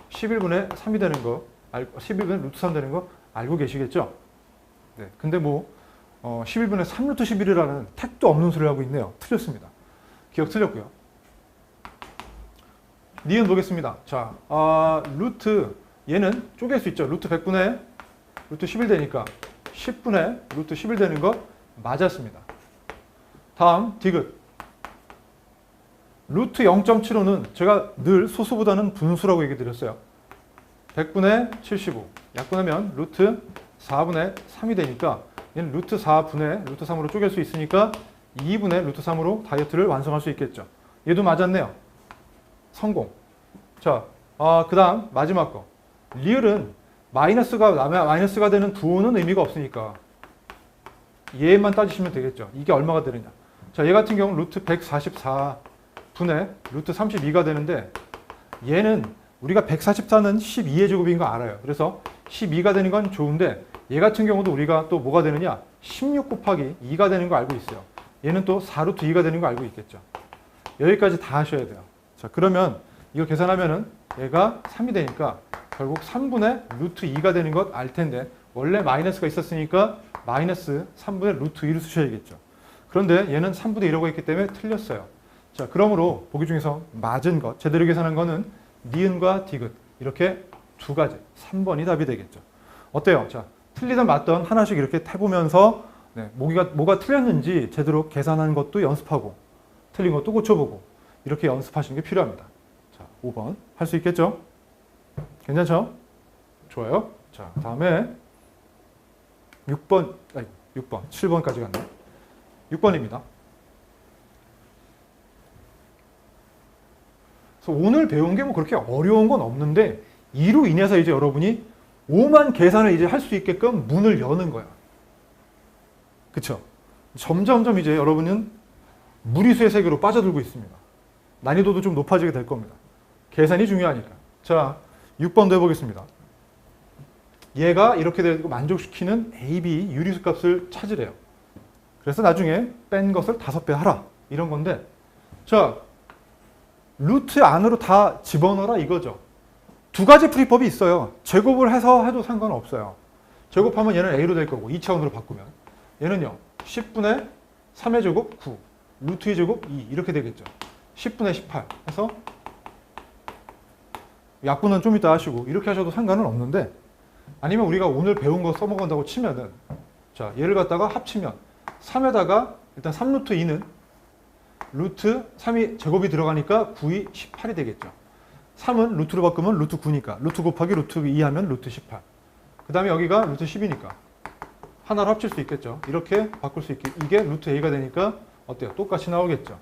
11분의 3이 되는 거, 11분의 루트 3 되는 거 알고 계시겠죠? 네, 근데 뭐 11분의 3 루트 11이라는 택도 없는 소리를 하고 있네요. 틀렸습니다. 기억 틀렸고요. 니은 보겠습니다. 자, 루트 얘는 쪼갤 수 있죠. 루트 100분의 루트 11 되니까 10분의 루트 11 되는 거 맞았습니다. 다음 디귿. 루트 0.75는 제가 늘 소수보다는 분수라고 얘기 드렸어요. 100분의 75. 약분하면 루트 4분의 3이 되니까 얘는 루트 4분의 루트 3으로 쪼갤 수 있으니까 2분의 루트 3으로 다이어트를 완성할 수 있겠죠. 얘도 맞았네요. 성공. 자, 그 다음 마지막 거. 리을은 마이너스가 되는 부호는 의미가 없으니까 얘만 따지시면 되겠죠. 이게 얼마가 되느냐. 자, 얘 같은 경우는 루트 144분의 루트 32가 되는데 얘는 우리가 144는 12의 제곱인 거 알아요. 그래서 12가 되는 건 좋은데 얘 같은 경우도 우리가 또 뭐가 되느냐? 16 곱하기 2가 되는 거 알고 있어요. 얘는 또 4루트 2가 되는 거 알고 있겠죠. 여기까지 다 하셔야 돼요. 자, 그러면 이거 계산하면은 얘가 3이 되니까 결국 3분의 루트 2가 되는 것 알 텐데 원래 마이너스가 있었으니까 마이너스 3분의 루트 2를 쓰셔야겠죠. 그런데 얘는 3분의 1이라고 했기 때문에 틀렸어요. 자, 그러므로 보기 중에서 맞은 것, 제대로 계산한 거는 니은과 디귿 이렇게 두 가지, 3번이 답이 되겠죠. 어때요? 자, 틀리든 맞든 하나씩 이렇게 해보면서 네, 뭐가 틀렸는지 제대로 계산하는 것도 연습하고 틀린 것도 고쳐보고 이렇게 연습하시는 게 필요합니다. 자, 5번 할 수 있겠죠? 괜찮죠? 좋아요. 자, 다음에 6번, 7번까지 갔네. 6번입니다. 그래서 오늘 배운 게 뭐 그렇게 어려운 건 없는데 이로 인해서 이제 여러분이 오만 계산을 이제 할 수 있게끔 문을 여는 거야. 그쵸? 점점점 이제 여러분은 무리수의 세계로 빠져들고 있습니다. 난이도도 좀 높아지게 될 겁니다. 계산이 중요하니까. 자, 6번도 해보겠습니다. 얘가 이렇게 되고 만족시키는 A, B 유리수 값을 찾으래요. 그래서 나중에 뺀 것을 5배 하라. 이런 건데 자, 루트 안으로 다 집어넣어라 이거죠. 두 가지 풀이법이 있어요. 제곱을 해서 해도 상관없어요. 제곱하면 얘는 A로 될 거고 2차원으로 바꾸면 얘는요 10분의 3의 제곱 9 루트 2 제곱 2 이렇게 되겠죠. 10분의 18 해서 약분은 좀 이따 하시고 이렇게 하셔도 상관은 없는데 아니면 우리가 오늘 배운 거 써먹은다고 치면은 자 얘를 갖다가 합치면 3에다가 일단 3루트 2는 루트 3이 제곱이 들어가니까 9이 18이 되겠죠. 3은 루트로 바꾸면 루트 9니까 루트 곱하기 루트 2 하면 루트 18. 그 다음에 여기가 루트 10이니까 하나로 합칠 수 있겠죠. 이렇게 바꿀 수 있게 이게 루트 A가 되니까 어때요? 똑같이 나오겠죠.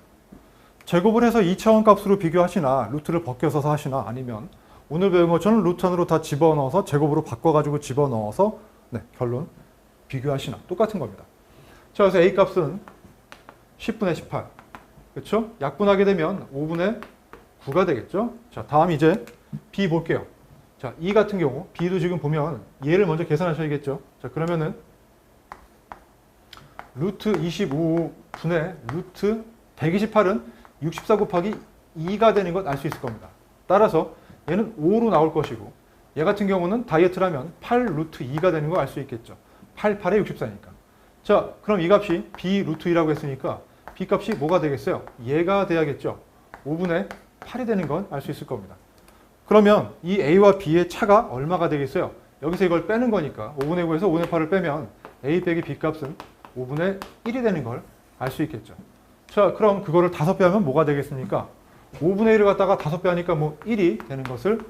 제곱을 해서 2차원 값으로 비교하시나 루트를 벗겨서 하시나 아니면 오늘 배운 것처럼 루트 안으로 다 집어넣어서 제곱으로 바꿔가지고 집어넣어서 네, 결론 비교하시나 똑같은 겁니다. 자, 그래서 A 값은 10분의 18 그렇죠? 약분하게 되면 5분의 9가 되겠죠? 자, 다음 이제 B 볼게요. 자, E 같은 경우 B도 지금 보면 얘를 먼저 계산하셔야겠죠? 자, 그러면은 루트 25분의 루트 128은 64 곱하기 2가 되는 것 알 수 있을 겁니다. 따라서 얘는 5로 나올 것이고 얘 같은 경우는 다이어트라면 8 루트 2가 되는 거 알 수 있겠죠. 8, 8에 64니까. 자, 그럼 이 값이 B 루트 2라고 했으니까 B 값이 뭐가 되겠어요? 얘가 돼야겠죠. 5분의 8이 되는 건 알 수 있을 겁니다. 그러면 이 A와 B의 차가 얼마가 되겠어요? 여기서 이걸 빼는 거니까 5분의 9에서 5분의 8을 빼면 A 빼기 B 값은 5분의 1이 되는 걸 알 수 있겠죠. 자, 그럼 그거를 5배 하면 뭐가 되겠습니까? 5분의 1을 갖다가 5배 하니까 뭐 1이 되는 것을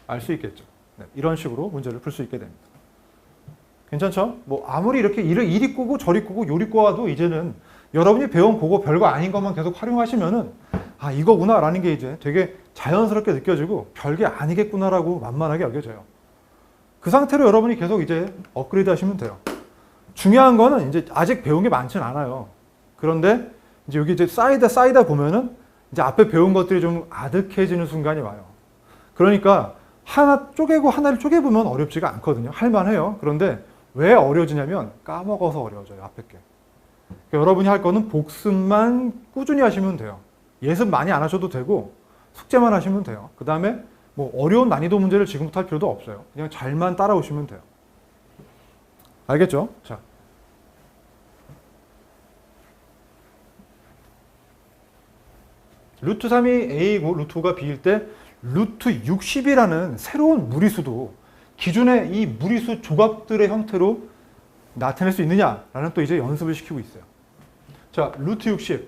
알 수 있겠죠. 네, 이런 식으로 문제를 풀 수 있게 됩니다. 괜찮죠? 뭐 아무리 이렇게 이리 꼬고 저리 꼬고 요리 꼬아도 이제는 여러분이 배운 그거 별거 아닌 것만 계속 활용하시면은 아 이거구나 라는 게 이제 되게 자연스럽게 느껴지고 별게 아니겠구나라고 만만하게 여겨져요. 그 상태로 여러분이 계속 이제 업그레이드 하시면 돼요. 중요한 거는 이제 아직 배운 게 많지는 않아요. 그런데 이제 여기 이제 쌓이다 보면은 이제 앞에 배운 것들이 좀 아득해지는 순간이 와요. 그러니까 하나 쪼개고 하나를 쪼개보면 어렵지가 않거든요. 할만해요. 그런데 왜 어려워지냐면 까먹어서 어려워져요. 앞에 게. 그러니까 여러분이 할 거는 복습만 꾸준히 하시면 돼요. 예습 많이 안 하셔도 되고 숙제만 하시면 돼요. 그 다음에 뭐 어려운 난이도 문제를 지금부터 할 필요도 없어요. 그냥 잘만 따라오시면 돼요. 알겠죠? 자. 루트 3이 A이고 루트 5가 B일 때 루트 60이라는 새로운 무리수도 기존의 이 무리수 조각들의 형태로 나타낼 수 있느냐라는 또 이제 연습을 시키고 있어요. 자, 루트 60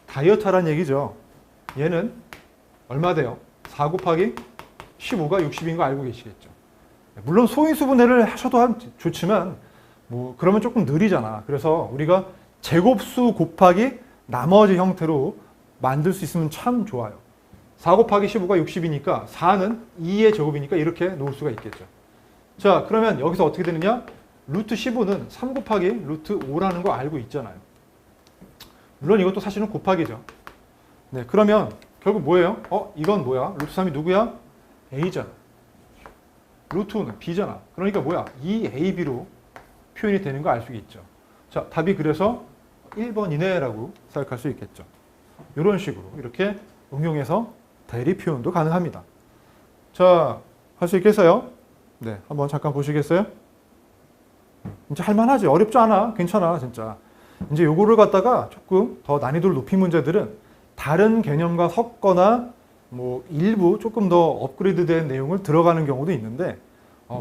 다이어트하라는 얘기죠. 얘는 얼마 돼요? 4 곱하기 15가 60인 거 알고 계시겠죠. 물론 소인수분해를 하셔도 좋지만 뭐 그러면 조금 느리잖아. 그래서 우리가 제곱수 곱하기 나머지 형태로 만들 수 있으면 참 좋아요. 4 곱하기 15가 60이니까 4는 2의 제곱이니까 이렇게 놓을 수가 있겠죠. 자, 그러면 여기서 어떻게 되느냐? 루트 15는 3 곱하기 루트 5라는 거 알고 있잖아요. 물론 이것도 사실은 곱하기죠. 네, 그러면 결국 뭐예요? 이건 뭐야? 루트 3이 누구야? A잖아. 루트 5는 B잖아. 그러니까 뭐야? 2AB로 표현이 되는 거 알 수 있죠. 자, 답이 그래서 1번이네라고 생각할 수 있겠죠. 이런 식으로 이렇게 응용해서 대리 표현도 가능합니다. 자, 할 수 있겠어요? 네, 한번 잠깐 보시겠어요? 이제 할만하지. 어렵지 않아. 괜찮아, 진짜. 이제 요거를 갖다가 조금 더 난이도를 높인 문제들은 다른 개념과 섞거나 뭐 일부 조금 더 업그레이드된 내용을 들어가는 경우도 있는데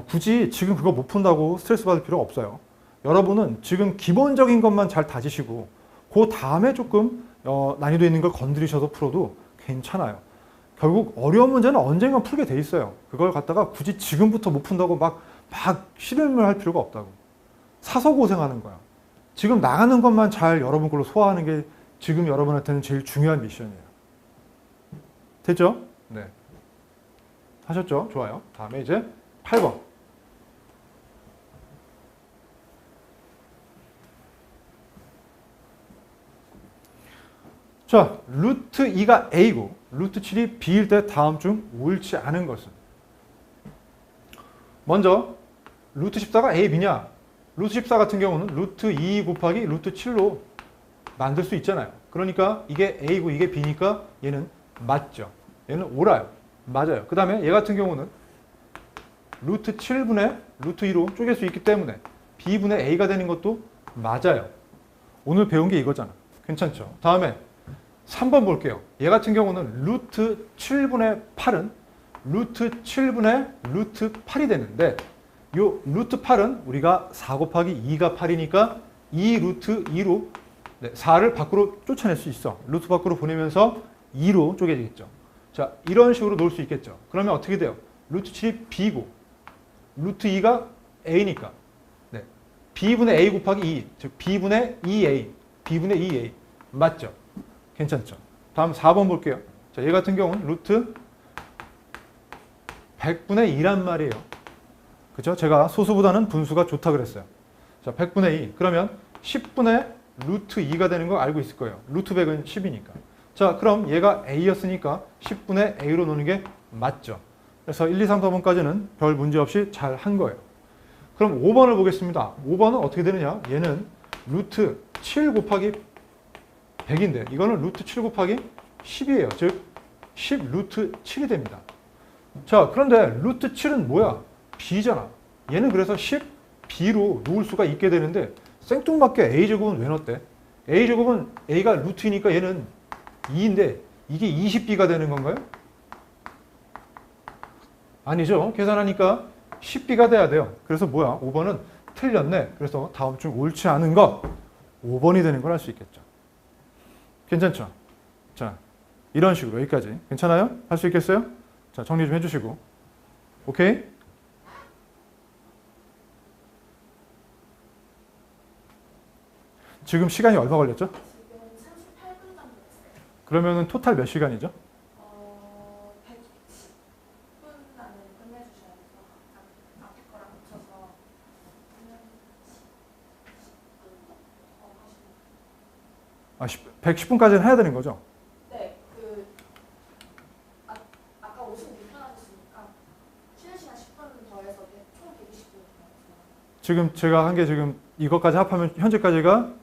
굳이 지금 그거 못 푼다고 스트레스 받을 필요 없어요. 여러분은 지금 기본적인 것만 잘 다지시고 그 다음에 조금 난이도 있는 걸 건드리셔서 풀어도 괜찮아요. 결국 어려운 문제는 언젠가 풀게 돼 있어요. 그걸 갖다가 굳이 지금부터 못 푼다고 막 실험을 할 필요가 없다고. 사서 고생하는 거야. 지금 나가는 것만 잘 여러분 걸로 소화하는 게 지금 여러분한테는 제일 중요한 미션이에요. 됐죠? 네. 하셨죠? 좋아요. 다음에 이제 8번. 자, 루트 2가 A고 루트 7이 B일 때 다음 중 옳지 않은 것은? 먼저 루트 14가 A, B냐? 루트 14 같은 경우는 루트 2 곱하기 루트 7로 만들 수 있잖아요. 그러니까 이게 A고 이게 B니까 얘는 맞죠. 얘는 옳아요. 맞아요. 그 다음에 얘 같은 경우는 루트 7분의 루트 2로 쪼갤 수 있기 때문에 B분의 A가 되는 것도 맞아요. 오늘 배운 게 이거잖아. 괜찮죠? 다음에 3번 볼게요. 얘 같은 경우는 루트 7분의 8은 루트 7분의 루트 8이 되는데 요 루트 8은 우리가 4 곱하기 2가 8이니까 2 루트 2로 4를 밖으로 쫓아낼 수 있어. 루트 밖으로 보내면서 2로 쪼개지겠죠. 자, 이런 식으로 놓을 수 있겠죠. 그러면 어떻게 돼요? 루트 7이 B고 루트 2가 A니까 네. B분의 A 곱하기 2, 즉 B분의 2A, B분의 2A 맞죠? 괜찮죠? 다음 4번 볼게요. 자, 얘 같은 경우는 루트 100분의 2란 말이에요. 그죠? 제가 소수보다는 분수가 좋다 그랬어요. 자, 100분의 2. 그러면 10분의 루트 2가 되는 거 알고 있을 거예요. 루트 100은 10이니까. 자, 그럼 얘가 A였으니까 10분의 A로 노는 게 맞죠. 그래서 1, 2, 3, 4번까지는 별 문제 없이 잘 한 거예요. 그럼 5번을 보겠습니다. 5번은 어떻게 되느냐? 얘는 루트 7 곱하기 100인데 이거는 루트 7 곱하기 10이에요. 즉 10 루트 7이 됩니다. 자, 그런데 루트 7은 뭐야? B잖아. 얘는 그래서 10B로 놓을 수가 있게 되는데 생뚱맞게 A제곱은 왜 넣었대? A제곱은 A가 루트이니까 얘는 2인데 이게 20B가 되는 건가요? 아니죠. 계산하니까 10B가 돼야 돼요. 그래서 뭐야? 5번은 틀렸네. 그래서 다음 중 옳지 않은 것 5번이 되는 걸 알 수 있겠죠. 괜찮죠? 자, 이런 식으로 여기까지. 괜찮아요? 할 수 있겠어요? 자, 정리 좀 해주시고. 오케이? 지금 시간이 얼마 걸렸죠? 지금 38분 정도 됐어요. 그러면은 토탈 몇 시간이죠? 110분 안에 끝내주셔야 돼서 앞에 거랑 붙여서 10분 더 하시면 110분까지는 해야 되는 거죠? 네, 아까 56분 하셨으니까 쉬는 시간 10분 더해서 총 120분 더했어요. 지금 제가 한 게 지금 이것까지 합하면 현재까지가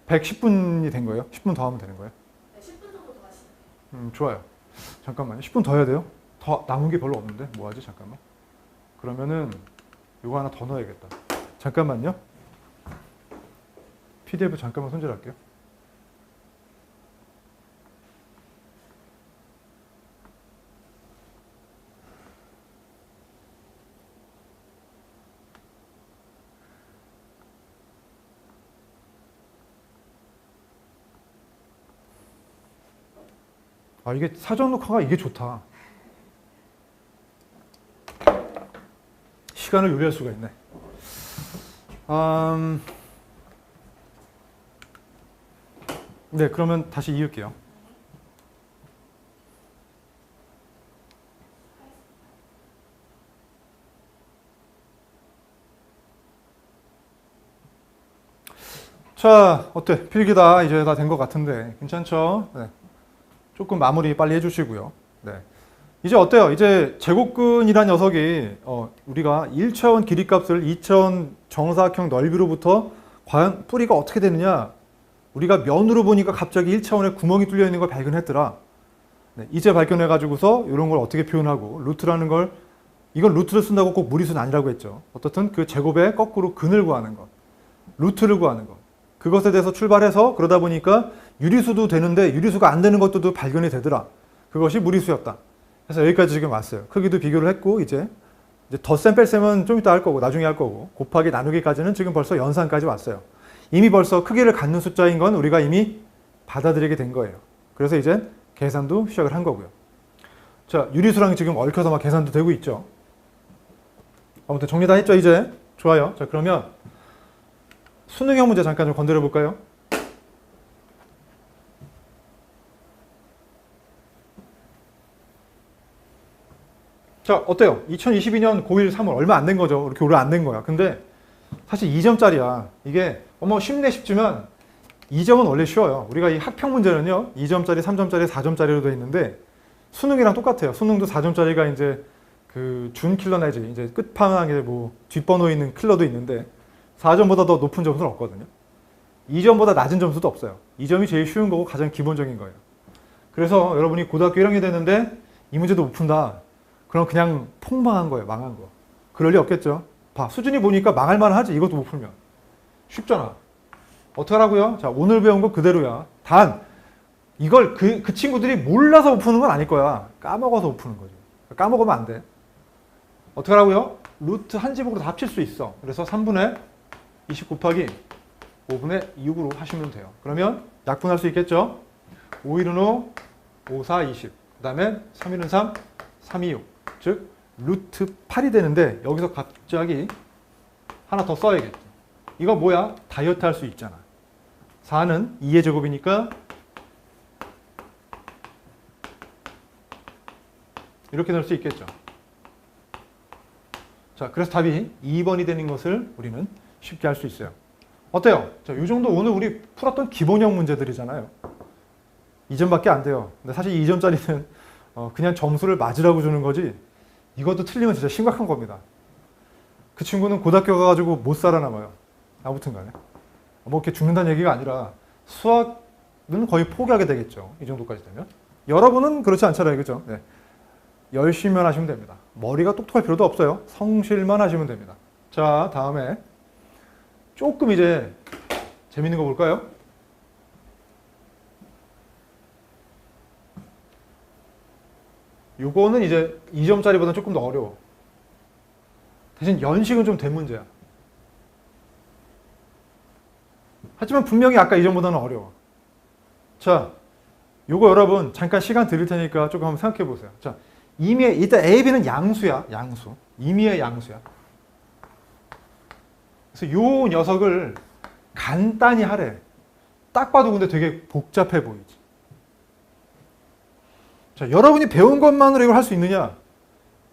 110분이 된 거예요? 10분 더 하면 되는 거예요? 네, 10분 정도 더 하시면 돼요. 좋아요. 잠깐만요. 10분 더 해야 돼요? 더 남은 게 별로 없는데? 뭐 하지? 잠깐만. 그러면은 이거 하나 더 넣어야겠다. 잠깐만요. PDF 잠깐만 손질할게요. 아, 이게 사전 녹화가 이게 좋다. 시간을 요리할 수가 있네. 네, 그러면 다시 이을게요. 자, 어때? 필기다 이제 다 된 것 같은데 괜찮죠? 네. 조금 마무리 빨리 해주시고요. 네. 이제 어때요? 이제 제곱근이란 녀석이 우리가 1차원 길이값을 2차원 정사각형 넓이로부터 과연 뿌리가 어떻게 되느냐? 우리가 면으로 보니까 갑자기 1차원에 구멍이 뚫려 있는 걸 발견했더라. 네, 이제 발견해가지고서 이런 걸 어떻게 표현하고 루트라는 걸 이건 루트를 쓴다고 꼭 무리수는 아니라고 했죠. 어떻든 그 제곱의 거꾸로 근을 구하는 것, 루트를 구하는 것. 그것에 대해서 출발해서 그러다 보니까 유리수도 되는데 유리수가 안 되는 것도 발견이 되더라. 그것이 무리수였다. 그래서 여기까지 지금 왔어요. 크기도 비교를 했고 이제 덧셈 뺄셈은 좀 이따 할 거고 나중에 할 거고 곱하기 나누기까지는 지금 벌써 연산까지 왔어요. 이미 벌써 크기를 갖는 숫자인 건 우리가 이미 받아들이게 된 거예요. 그래서 이제 계산도 시작을 한 거고요. 자, 유리수랑 지금 얽혀서 막 계산도 되고 있죠. 아무튼 정리 다 했죠 이제? 좋아요. 자, 그러면 수능형 문제 잠깐 좀 건드려 볼까요? 자, 어때요? 2022년 고1 3월 얼마 안 된 거죠. 이렇게 오래 안 된 거야. 근데 사실 2점짜리야. 이게 쉽네 싶지만 2점은 원래 쉬워요. 우리가 이 학평 문제는요. 2점짜리, 3점짜리, 4점짜리로 되어 있는데 수능이랑 똑같아요. 수능도 4점짜리가 이제 그 준 킬러 내지 이제 끝판왕에 뭐 뒷번호 있는 킬러도 있는데 4점보다 더 높은 점수는 없거든요. 2점보다 낮은 점수도 없어요. 2점이 제일 쉬운 거고 가장 기본적인 거예요. 그래서 여러분이 고등학교 1학년이 됐는데 이 문제도 못 푼다. 그럼 그냥 폭망한 거예요. 망한 거. 그럴 리 없겠죠. 봐. 수준이 보니까 망할 만하지. 이것도 못 풀면. 쉽잖아. 어떡하라고요? 자, 오늘 배운 거 그대로야. 단 이걸 그 친구들이 몰라서 못 푸는 건 아닐 거야. 까먹어서 못 푸는 거지. 까먹으면 안 돼. 어떡하라고요? 루트 한 지붕으로 다 합칠 수 있어. 그래서 3분의 20 곱하기 5분의 6으로 하시면 돼요. 그러면 약분할 수 있겠죠? 5, 1은 5, 5, 4, 20. 그 다음에 3, 1은 3, 3, 2, 6. 즉 루트 8이 되는데 여기서 갑자기 하나 더 써야겠죠. 이거 뭐야? 다이어트 할 수 있잖아. 4는 2의 제곱이니까 이렇게 넣을 수 있겠죠. 자, 그래서 답이 2번이 되는 것을 우리는 쉽게 할 수 있어요. 어때요? 자, 이 정도 오늘 우리 풀었던 기본형 문제들이잖아요. 2점밖에 안 돼요. 근데 사실 2점짜리는 그냥 점수를 맞으라고 주는 거지 이것도 틀리면 진짜 심각한 겁니다. 그 친구는 고등학교 가가지고 못 살아남아요. 아무튼 간에. 뭐 이렇게 죽는다는 얘기가 아니라 수학은 거의 포기하게 되겠죠. 이 정도까지 되면. 여러분은 그렇지 않잖아요. 그죠? 네. 열심히만 하시면 됩니다. 머리가 똑똑할 필요도 없어요. 성실만 하시면 됩니다. 자, 다음에 조금 이제 재밌는 거 볼까요? 요거는 이제 2점짜리보다 조금 더 어려워. 대신 연식은 좀 된 문제야. 하지만 분명히 아까 2점보다는 어려워. 자, 요거 여러분 잠깐 시간 드릴 테니까 조금 한번 생각해 보세요. 자, 임의의 일단 A, B는 양수야. 양수. 임의의 양수야. 그래서 요 녀석을 간단히 하래. 딱 봐도 근데 되게 복잡해 보이지. 자, 여러분이 배운 것만으로 이걸 할 수 있느냐?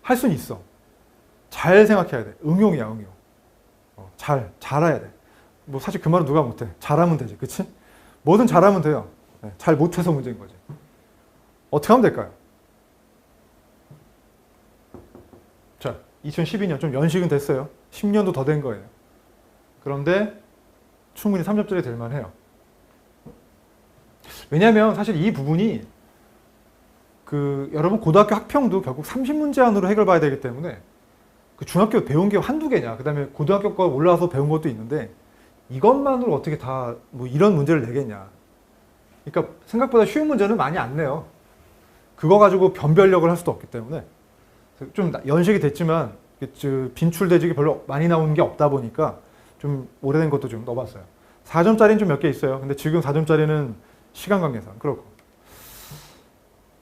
할 수는 있어. 잘 생각해야 돼. 응용이야, 응용. 잘해야 돼. 뭐 사실 그 말은 누가 못해. 잘하면 되지, 그치? 뭐든 잘하면 돼요. 네, 잘 못해서 문제인 거지. 어떻게 하면 될까요? 자, 2012년 좀 연식은 됐어요. 10년도 더 된 거예요. 그런데 충분히 3점짜리 될 만해요. 왜냐하면 사실 이 부분이 여러분 고등학교 학평도 결국 30문제 안으로 해결봐야 되기 때문에 그 중학교 배운 게 한두 개냐. 그 다음에 고등학교 거 올라와서 배운 것도 있는데 이것만으로 어떻게 다 뭐 이런 문제를 내겠냐. 그러니까 생각보다 쉬운 문제는 많이 안 내요. 그거 가지고 변별력을 할 수도 없기 때문에 좀 연식이 됐지만 빈출 대직이 별로 많이 나오는 게 없다 보니까 좀 오래된 것도 좀 넣어봤어요. 4점짜리는 좀 몇 개 있어요. 근데 지금 4점짜리는 시간 관계상 그렇고.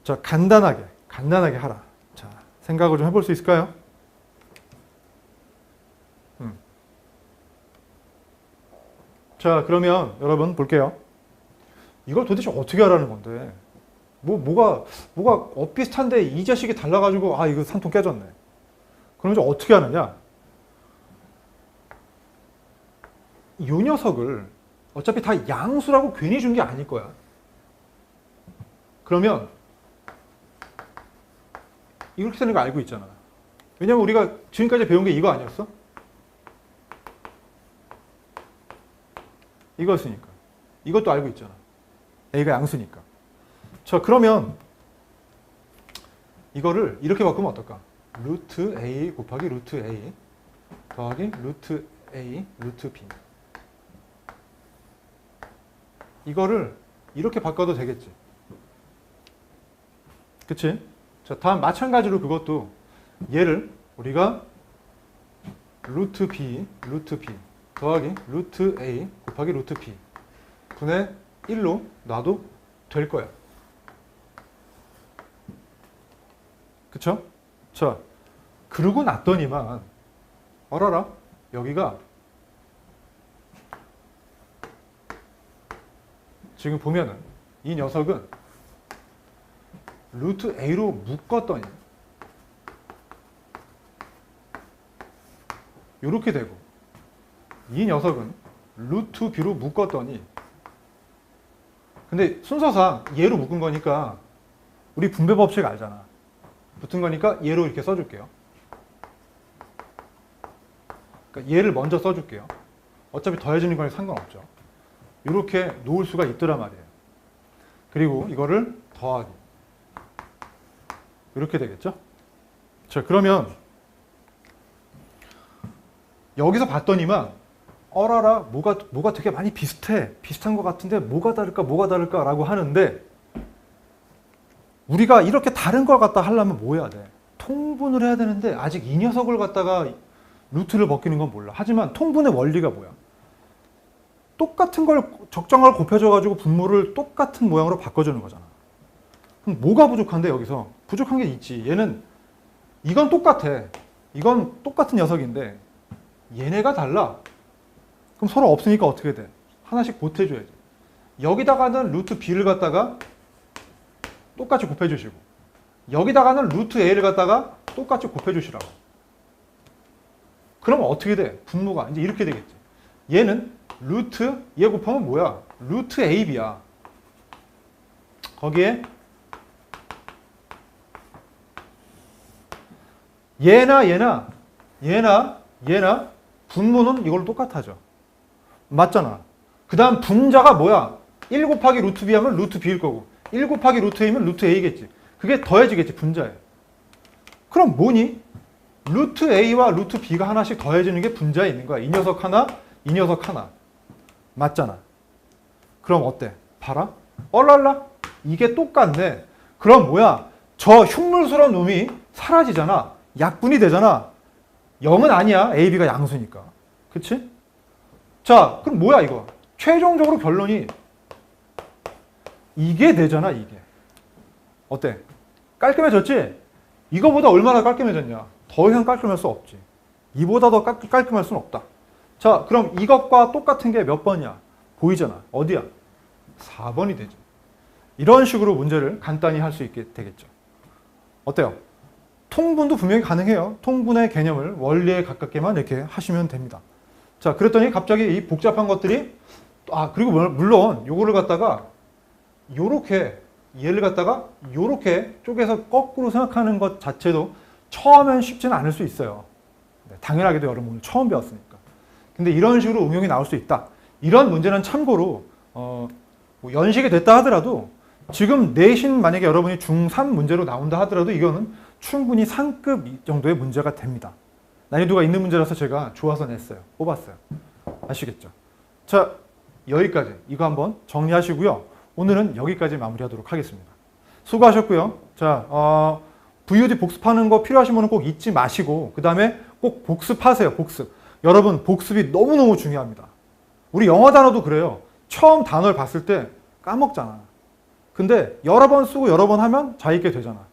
자, 간단하게 하라. 자, 생각을 좀 해볼 수 있을까요? 자, 그러면 여러분 볼게요. 이걸 도대체 어떻게 하라는 건데? 뭐가 엇비슷한데 이 자식이 달라가지고 이거 산통 깨졌네. 그럼 이제 어떻게 하느냐? 이 녀석을 어차피 다 양수라고 괜히 준 게 아닐 거야. 그러면 이렇게 되는 거 알고 있잖아. 왜냐면 우리가 지금까지 배운 게 이거 아니었어? 이거였으니까. 이것도 알고 있잖아. A가 양수니까. 자, 그러면 이거를 이렇게 바꾸면 어떨까? 루트 A 곱하기 루트 A 더하기 루트 A 루트 B. 이거를 이렇게 바꿔도 되겠지. 그치? 자, 다음 마찬가지로 그것도 얘를 우리가 루트 B 더하기 루트 A 곱하기 루트 B 분의 1로 놔도 될 거야. 그쵸? 자, 그러고 났더니만 어라라 여기가 지금 보면은 이 녀석은 루트 A로 묶었더니 이렇게 되고 이 녀석은 루트 B로 묶었더니 근데 순서상 얘로 묶은 거니까 우리 분배 법칙 알잖아. 붙은 거니까 얘로 이렇게 써줄게요. 그러니까 얘를 먼저 써줄게요. 어차피 더해지는 거니 상관없죠. 이렇게 놓을 수가 있더란 말이에요. 그리고 이거를 더하기. 이렇게 되겠죠? 자, 그러면 여기서 봤더니만 어라라 뭐가 되게 많이 비슷한 것 같은데 뭐가 다를까 라고 하는데 우리가 이렇게 다른 걸 갖다 하려면 뭐 해야 돼? 통분을 해야 되는데 아직 이 녀석을 갖다가 루트를 벗기는 건 몰라. 하지만 통분의 원리가 뭐야? 똑같은 걸 적정을 곱해줘가지고 분모를 똑같은 모양으로 바꿔주는 거잖아. 그럼 뭐가 부족한데 여기서? 부족한 게 있지. 얘는 이건 똑같아. 이건 똑같은 녀석인데 얘네가 달라. 그럼 서로 없으니까 어떻게 돼? 하나씩 보태줘야지. 여기다가는 루트 B를 갖다가 똑같이 곱해주시고 여기다가는 루트 A를 갖다가 똑같이 곱해주시라고. 그러면 어떻게 돼? 분모가 이제 이렇게 되겠지. 얘는 루트 얘 곱하면 뭐야? 루트 AB야. 거기에 얘나 분모는 이걸로 똑같아져. 맞잖아. 그 다음 분자가 뭐야? 1 곱하기 루트 B 하면 루트 B일 거고 1 곱하기 루트 A면 루트 A겠지. 그게 더해지겠지. 분자에. 그럼 뭐니? 루트 A와 루트 B가 하나씩 더해지는 게 분자에 있는 거야. 이 녀석 하나, 이 녀석 하나. 맞잖아. 그럼 어때? 봐라. 얼랄라. 이게 똑같네. 그럼 뭐야? 저 흉물스러운 놈이 사라지잖아. 약분이 되잖아. 0은 아니야. A, B가 양수니까. 그치? 자, 그럼 뭐야 이거? 최종적으로 결론이 이게 되잖아, 이게. 어때? 깔끔해졌지? 이거보다 얼마나 깔끔해졌냐? 더 이상 깔끔할 수 없지. 이보다 더 깔끔할 수는 없다. 자, 그럼 이것과 똑같은 게 몇 번이야? 보이잖아. 어디야? 4번이 되죠. 이런 식으로 문제를 간단히 할 수 있게 되겠죠. 어때요? 통분도 분명히 가능해요. 통분의 개념을 원리에 가깝게만 이렇게 하시면 됩니다. 자, 그랬더니 갑자기 이 복잡한 것들이 그리고 물론 요거를 갖다가 요렇게 얘를 갖다가 요렇게 쪼개서 거꾸로 생각하는 것 자체도 처음엔 쉽지는 않을 수 있어요. 당연하게도 여러분 오늘 처음 배웠으니까. 근데 이런 식으로 응용이 나올 수 있다. 이런 문제는 참고로 뭐 연식이 됐다 하더라도 지금 내신 만약에 여러분이 중3 문제로 나온다 하더라도 이거는 충분히 상급 정도의 문제가 됩니다. 난이도가 있는 문제라서 제가 좋아서 냈어요. 뽑았어요. 아시겠죠? 자, 여기까지 이거 한번 정리하시고요. 오늘은 여기까지 마무리하도록 하겠습니다. 수고하셨고요. 자, VOD 복습하는 거 필요하신 분은 꼭 잊지 마시고 그 다음에 꼭 복습하세요. 복습. 여러분 복습이 너무너무 중요합니다. 우리 영어 단어도 그래요. 처음 단어를 봤을 때 까먹잖아. 근데 여러 번 쓰고 여러 번 하면 잘 읽게 되잖아.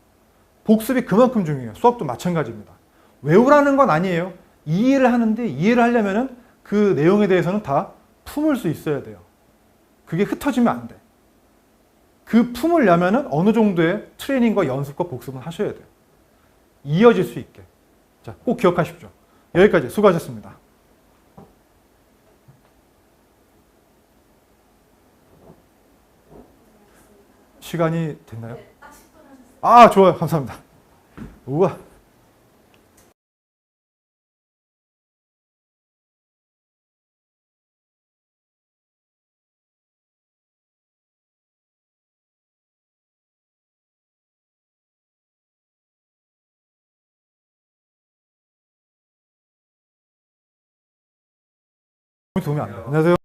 복습이 그만큼 중요해요. 수학도 마찬가지입니다. 외우라는 건 아니에요. 이해를 하는데 이해를 하려면은 그 내용에 대해서는 다 품을 수 있어야 돼요. 그게 흩어지면 안 돼. 그 품으려면은 어느 정도의 트레이닝과 연습과 복습은 하셔야 돼요. 이어질 수 있게. 자, 꼭 기억하십시오. 여기까지 수고하셨습니다. 시간이 됐나요? 네, 딱 10분 하셨어요. 좋아요. 감사합니다. 우와. 도움이 안 돼요. 안녕하세요.